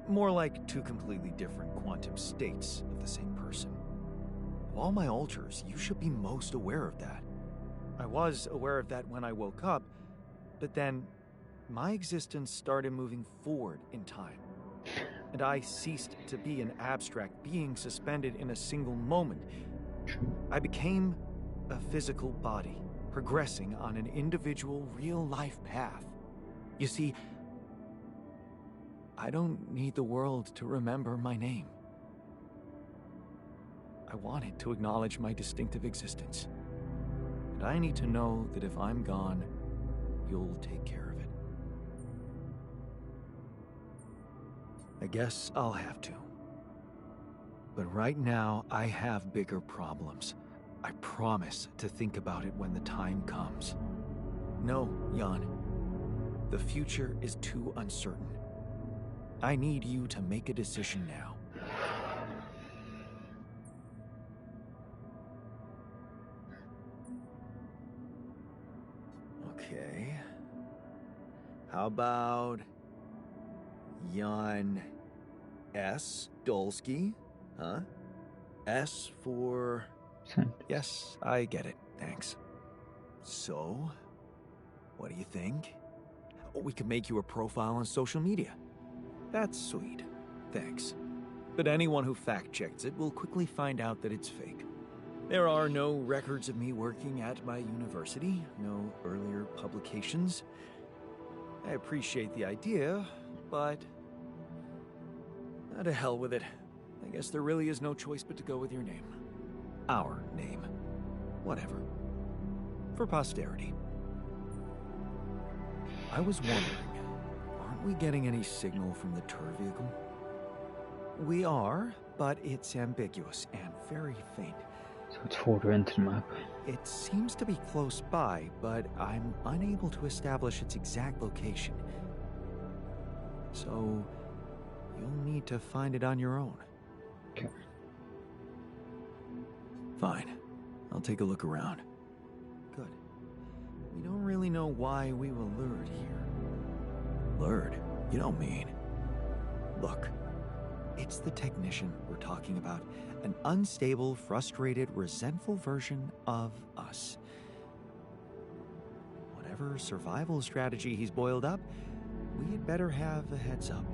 Speaker 6: More like two completely different quantum states of the same person.
Speaker 2: Of all my alters, you should be most aware of that.
Speaker 6: I was aware of that when I woke up, but then my existence started moving forward in time. And I ceased to be an abstract being suspended in a single moment. I became a physical body, progressing on an individual, real-life path. You see, I don't need the world to remember my name. I want it to acknowledge my distinctive existence. And I need to know that if I'm gone, you'll take care of it.
Speaker 2: I guess I'll have to. But right now, I have bigger problems. I promise to think about it when the time comes.
Speaker 6: No, Jan. The future is too uncertain. I need you to make a decision now.
Speaker 2: Okay. How about Jan S. Dulski? Huh? S for...
Speaker 6: Yes, I get it. Thanks.
Speaker 2: So, what do you think?
Speaker 6: We could make you a profile on social media.
Speaker 2: That's sweet. Thanks.
Speaker 6: But anyone who fact-checks it will quickly find out that it's fake. There are no records of me working at my university, no earlier publications. I appreciate the idea, but... to hell with it. I guess there really is no choice but to go with your name.
Speaker 2: Our name.
Speaker 6: Whatever. For posterity. I was wondering, aren't we getting any signal from the tour vehicle? We are, but it's ambiguous and very faint.
Speaker 1: So it's further into the map.
Speaker 6: It seems to be close by, but I'm unable to establish its exact location. So, you'll need to find it on your own.
Speaker 1: Okay.
Speaker 2: Fine. I'll take a look around.
Speaker 6: Good. We don't really know why we were lured here.
Speaker 2: Lured? You don't mean...
Speaker 6: Look, it's the technician we're talking about. An unstable, frustrated, resentful version of us. Whatever survival strategy he's boiled up, we had better have a heads up.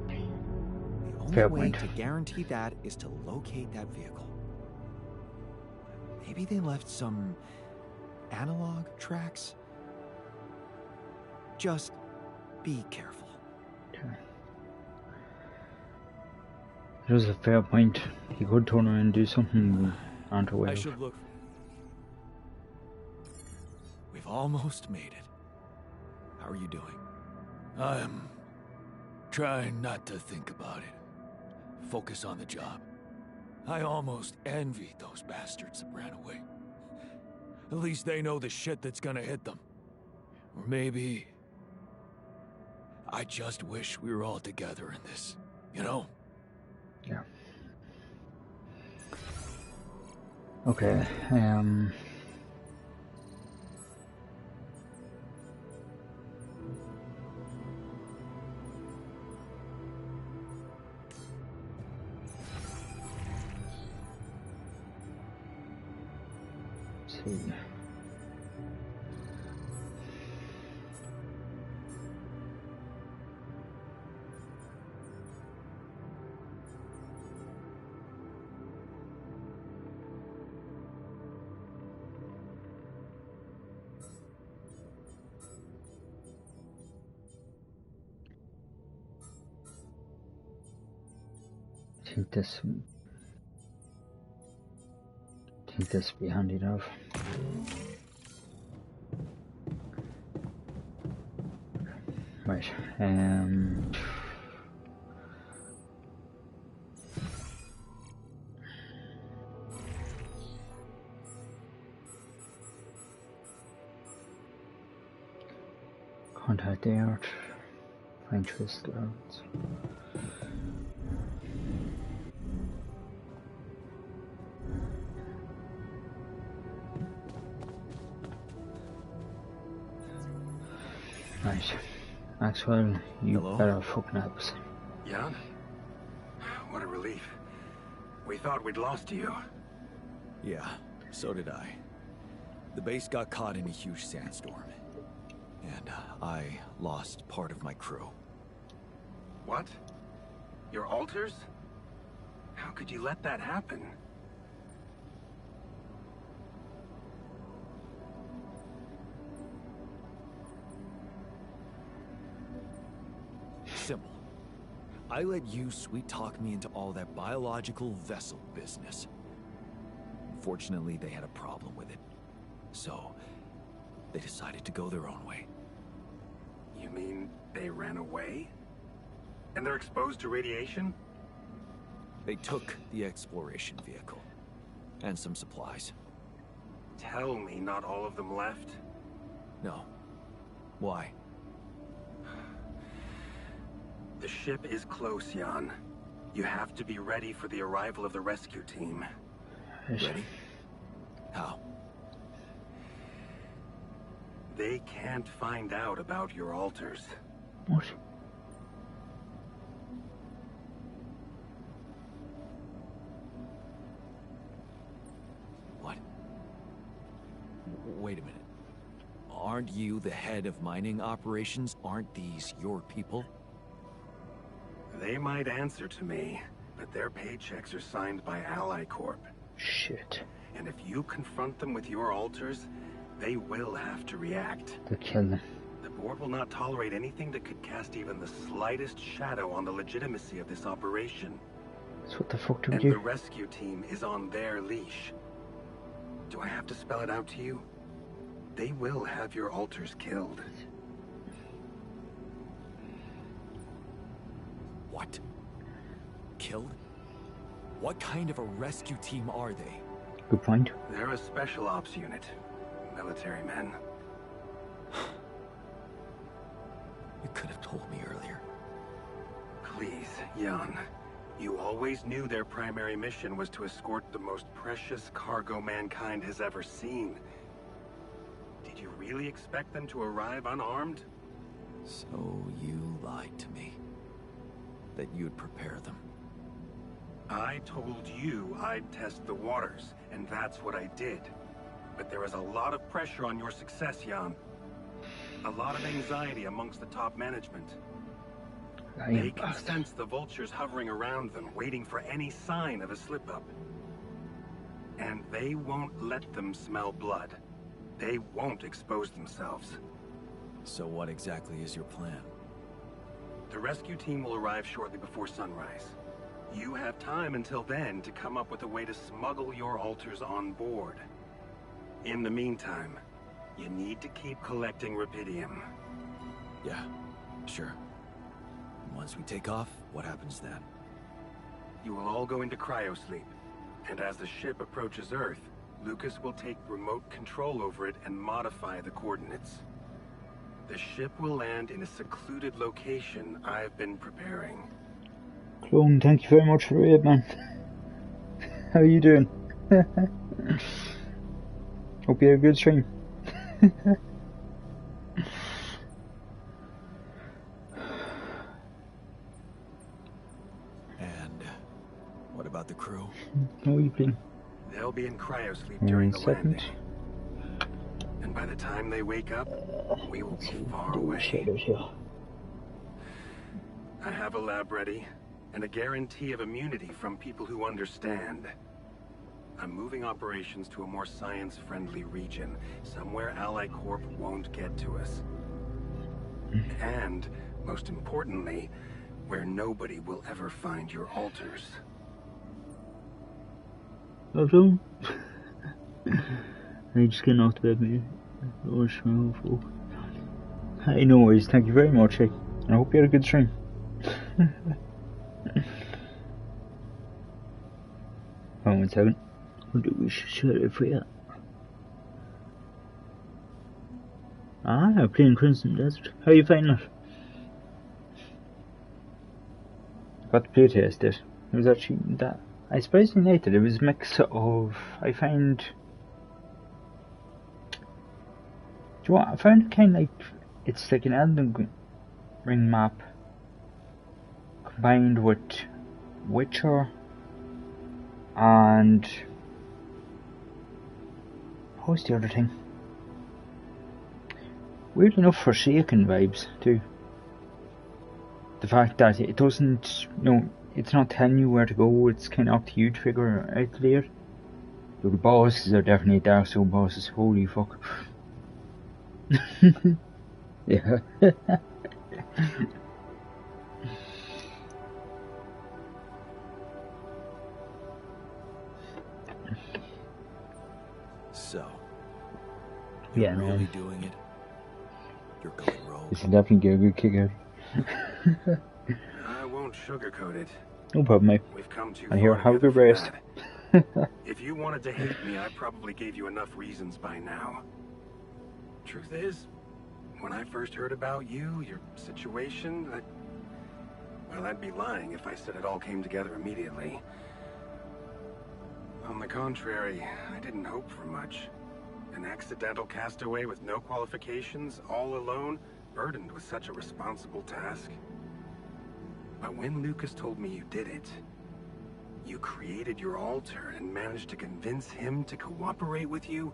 Speaker 6: The only
Speaker 1: Fair
Speaker 6: way
Speaker 1: point.
Speaker 6: to guarantee that is to locate that vehicle. Maybe they left some analog tracks. Just be careful.
Speaker 1: Okay. It was a fair point. He could turn around and do something we aren't aware
Speaker 2: I
Speaker 1: of.
Speaker 2: should look. We've almost made it. How are you doing? I'm trying not to think about it. Focus on the job. I almost envy those bastards that ran away. At least they know the shit that's gonna hit them. Or maybe I just wish we were all together in this, you know?
Speaker 1: Yeah. Okay, let's see. I think this will be handy enough. Right, contact the art, find trace clouds. Right, Maxwell, you
Speaker 2: Hello?
Speaker 1: better fucking help us.
Speaker 5: Jan? What a relief. We thought we'd lost you.
Speaker 2: Yeah, so did I. The base got caught in a huge sandstorm. And I lost part of my crew.
Speaker 5: What? Your alters? How could you let that happen?
Speaker 2: Simple. I let you sweet-talk me into all that biological vessel business. Fortunately, they had a problem with it. So, they decided to go their own way.
Speaker 5: You mean they ran away? And they're exposed to radiation?
Speaker 2: They took the exploration vehicle. And some supplies.
Speaker 5: Tell me not all of them left?
Speaker 2: No. Why?
Speaker 5: The ship is close, Jan. You have to be ready for the arrival of the rescue team.
Speaker 2: Ready? How?
Speaker 5: They can't find out about your alters.
Speaker 1: What?
Speaker 2: What? Wait a minute. Aren't you the head of mining operations? Aren't these your people?
Speaker 5: They might answer to me, but their paychecks are signed by Ally Corp.
Speaker 1: Shit.
Speaker 5: And if you confront them with your alters, they will have to react.
Speaker 1: They'll kill them.
Speaker 5: The board will not tolerate anything that could cast even the slightest shadow on the legitimacy of this operation.
Speaker 1: So what the fuck do we
Speaker 5: And
Speaker 1: do?
Speaker 5: the rescue team is on their leash. Do I have to spell it out to you? They will have your alters killed.
Speaker 2: What? Killed? What kind of a rescue team are they?
Speaker 1: Good point.
Speaker 5: They're a special ops unit. Military men.
Speaker 2: You could have told me earlier.
Speaker 5: Please, Jan. You always knew their primary mission was to escort the most precious cargo mankind has ever seen. Did you really expect them to arrive unarmed?
Speaker 2: So you lied to me. That you'd prepare them.
Speaker 5: I told you I'd test the waters, and that's what I did. But there is a lot of pressure on your success, Jan. A lot of anxiety amongst the top management. They can sense the vultures hovering around them, waiting for any sign of a slip-up. And they won't let them smell blood. They won't expose themselves.
Speaker 2: So what exactly is your plan?
Speaker 5: The rescue team will arrive shortly before sunrise. You have time until then to come up with a way to smuggle your altars on board. In the meantime, you need to keep collecting rubidium.
Speaker 2: Yeah, sure. Once we take off, what happens then?
Speaker 5: You will all go into cryosleep, and as the ship approaches Earth, Lucas will take remote control over it and modify the coordinates. The ship will land in a secluded location I've been preparing.
Speaker 1: Clone, thank you very much for the raid, man. How are you doing? Hope you had a good stream.
Speaker 2: And what about the crew?
Speaker 1: How are you been?
Speaker 5: They'll be in cryosleep during the
Speaker 1: Second.
Speaker 5: landing. And by the time they wake up, we will be far away.
Speaker 1: Shadows here.
Speaker 5: I have a lab ready, and a guarantee of immunity from people who understand. I'm moving operations to a more science-friendly region, somewhere Ally Corp won't get to us. And, most importantly, where nobody will ever find your altars.
Speaker 1: Hello? I just getting off the bed, mate. Hey, no worries, thank you very much, eh? I hope you had a good stream. Hold on 1 second. What do we shut it for you? Ah, playing Crimson Desert. How are you finding it? Got to play test it. It was actually that. I surprisingly liked it. It was a mix of. I found. Do you know what? I found it kind of like. It's like an Elden Ring map combined with Witcher and. What was the other thing? Weird enough, Forsaken vibes too. The fact that it doesn't, it's not telling you where to go, it's kind of up to you to figure out later. The bosses are definitely Dark Souls bosses, holy fuck. Yeah.
Speaker 2: So,
Speaker 1: Yeah,
Speaker 2: you're
Speaker 1: man.
Speaker 2: really doing it? You're going rogue?
Speaker 1: This will definitely get a good kick out.
Speaker 5: I won't sugarcoat it.
Speaker 1: No problem, mate.
Speaker 5: We've come too
Speaker 1: I hear
Speaker 5: far
Speaker 1: how
Speaker 5: together
Speaker 1: good
Speaker 5: for
Speaker 1: rest.
Speaker 5: that. If you wanted to hate me, I probably gave you enough reasons by now. Truth is, when I first heard about you, your situation, well, I'd be lying if I said it all came together immediately. On the contrary, I didn't hope for much. An accidental castaway with no qualifications, all alone, burdened with such a responsible task. But when Lucas told me you did it, you created your altar and managed to convince him to cooperate with you,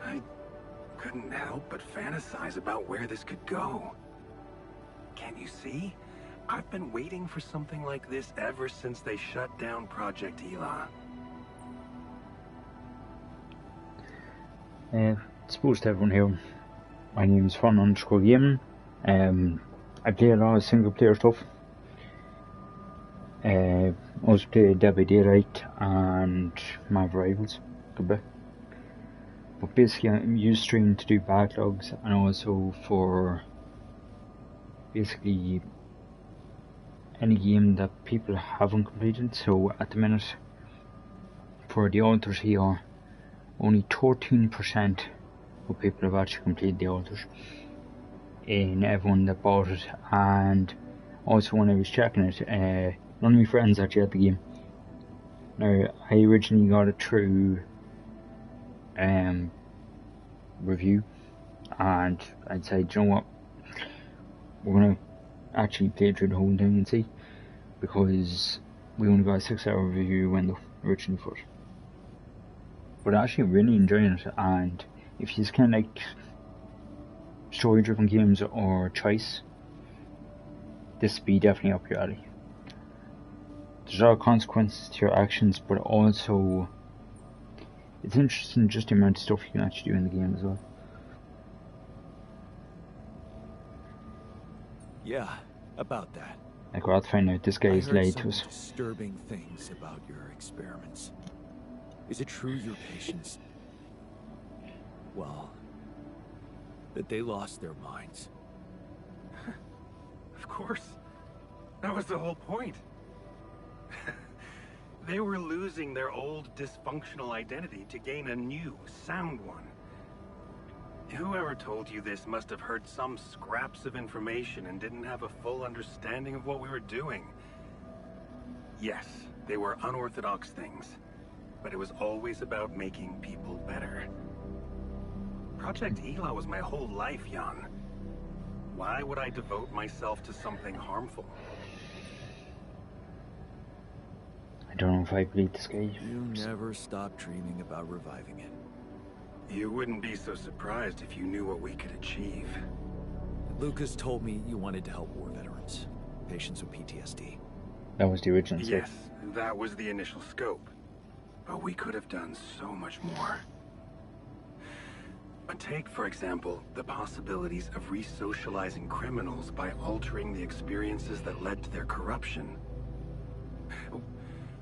Speaker 5: I couldn't help but fantasize about where this could go. Can't you see? I've been waiting for something like this ever since they shut down Project Elah.
Speaker 1: Suppose to everyone here, my name is Fun_Gaming. I play a lot of single player stuff. Also play Dead by Daylight and Marvel Rivals. Good bit. But basically, I use stream to do backlogs and also for basically any game that people haven't completed. So at the minute, for the altars here, only 13% of people have actually completed the altars in everyone that bought it. And also when I was checking it, none of my friends actually had the game. Now, I originally got it through review, and I decided, you know what, we're gonna actually play through the whole thing and see, because we only got a 6-hour review window originally for it. But actually really enjoying it, and if you just kind of like story driven games or choice, this would be definitely up your alley. There's a lot of consequences to your actions, but also It's interesting just the amount of stuff you can actually do in the game as well.
Speaker 2: Yeah, about that.
Speaker 1: Like we're about to find out this guy is lied to
Speaker 2: some
Speaker 1: us.
Speaker 2: disturbing things about your experiments. Is it true your patients... well... that they lost their minds?
Speaker 5: Of course. That was the whole point. They were losing their old dysfunctional identity to gain a new, sound one. Whoever told you this must have heard some scraps of information and didn't have a full understanding of what we were doing. Yes, they were unorthodox things, but it was always about making people better. Project Ela was my whole life, Jan. Why would I devote myself to something harmful?
Speaker 1: I don't know if I believe this guy.
Speaker 2: You never stopped dreaming about reviving it.
Speaker 5: You wouldn't be so surprised if you knew what we could achieve.
Speaker 2: Lucas told me you wanted to help war veterans, patients with PTSD.
Speaker 1: That was the original stuff.
Speaker 5: Yes, that was the initial scope. But we could have done so much more. But take, for example, the possibilities of re-socializing criminals by altering the experiences that led to their corruption.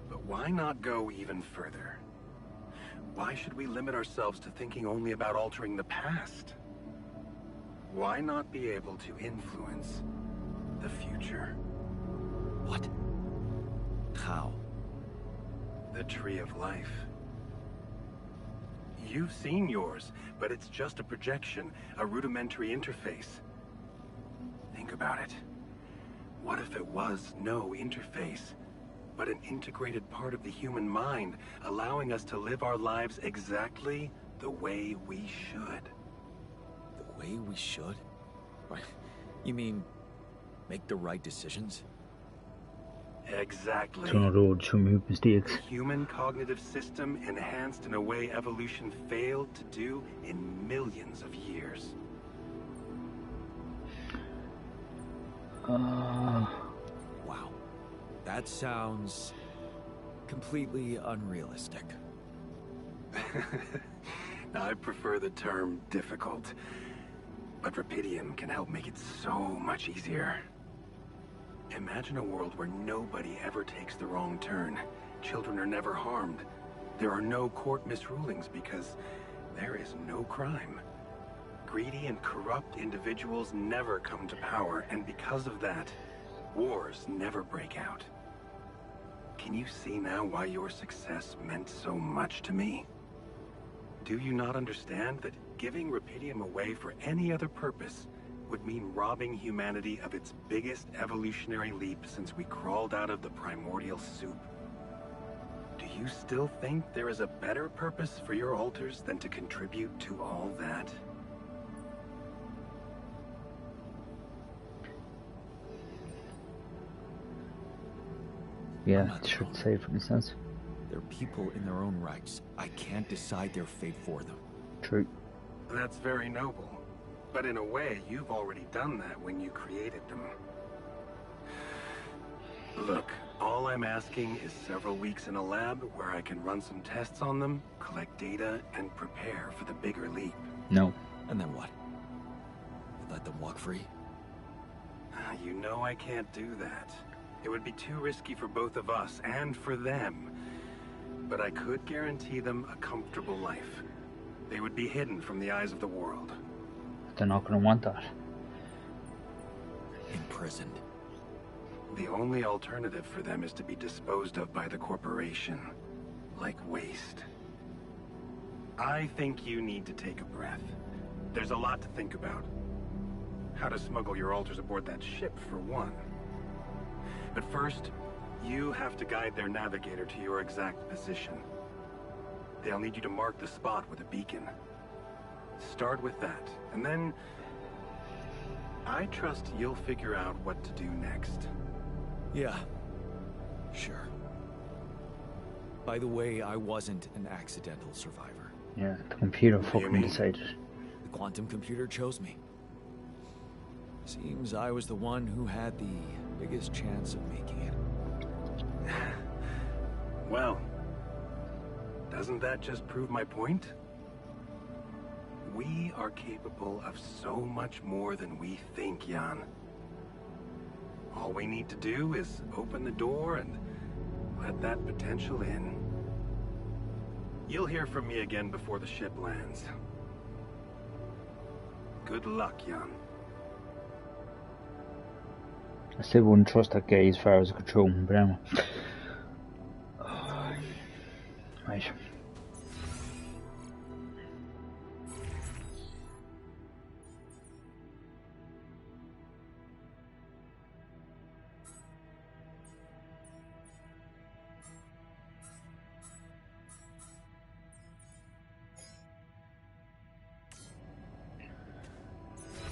Speaker 5: But why not go even further? Why should we limit ourselves to thinking only about altering the past? Why not be able to influence the future?
Speaker 2: What? How?
Speaker 5: The Tree of Life. You've seen yours, but it's just a projection, a rudimentary interface. Think about it. What if it was no interface, but an integrated part of the human mind, allowing us to live our lives exactly the way we should?
Speaker 2: The way we should? Right. You mean, make the right decisions?
Speaker 5: Exactly.
Speaker 1: So not all to remove mistakes.
Speaker 5: The human cognitive system enhanced in a way evolution failed to do in millions of years.
Speaker 2: Wow. That sounds completely unrealistic.
Speaker 5: I prefer the term difficult, but Rapidium can help make it so much easier. Imagine a world where nobody ever takes the wrong turn. Children are never harmed. There are no court misrulings because there is no crime. Greedy and corrupt individuals never come to power, and because of that, wars never break out. Can you see now why your success meant so much to me? Do you not understand that giving Rapidium away for any other purpose would mean robbing humanity of its biggest evolutionary leap since we crawled out of the primordial soup? Do you still think there is a better purpose for your altars than to contribute to all that?
Speaker 1: Yeah, it should say for instance.
Speaker 2: They're people in their own rights. I can't decide their fate for them.
Speaker 1: True.
Speaker 5: That's very noble. But in a way, you've already done that when you created them. Look, all I'm asking is several weeks in a lab where I can run some tests on them, collect data, and prepare for the bigger leap.
Speaker 1: No.
Speaker 2: And then what? Let them walk free?
Speaker 5: You know I can't do that. It would be too risky for both of us and for them. But I could guarantee them a comfortable life. They would be hidden from the eyes of the world.
Speaker 1: They're not going to want that.
Speaker 2: Imprisoned.
Speaker 5: The only alternative for them is to be disposed of by the corporation, like waste. I think you need to take a breath. There's a lot to think about. How to smuggle your altars aboard that ship, for one. But first, you have to guide their navigator to your exact position. They'll need you to mark the spot with a beacon. Start with that, and then I trust you'll figure out what to do next.
Speaker 2: Yeah, sure. By the way, I wasn't an accidental survivor.
Speaker 1: Yeah, the computer
Speaker 5: What do you
Speaker 1: fucking
Speaker 5: mean?
Speaker 1: decided.
Speaker 2: The quantum computer chose me. Seems I was the one who had the biggest chance of making it.
Speaker 5: Well, Doesn't that just prove my point? We are capable of so much more than we think, Jan. All we need to do is open the door and let that potential in. You'll hear from me again before the ship lands. Good luck, Jan.
Speaker 1: I still wouldn't trust that guy as far as I could throw him, but anyway. Right.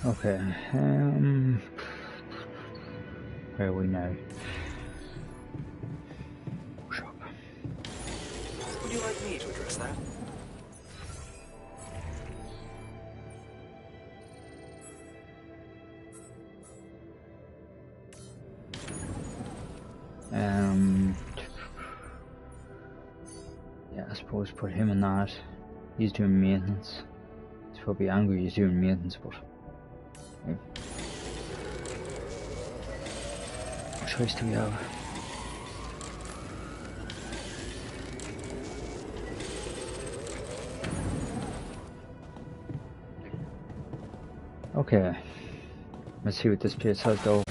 Speaker 1: Okay, where are we now? Shop.
Speaker 6: Would you like me to address that?
Speaker 1: Yeah, I suppose put him in that. He's doing maintenance. He's probably angry he's doing maintenance, but yeah. What choice do we have? Okay, let's see what this place has though.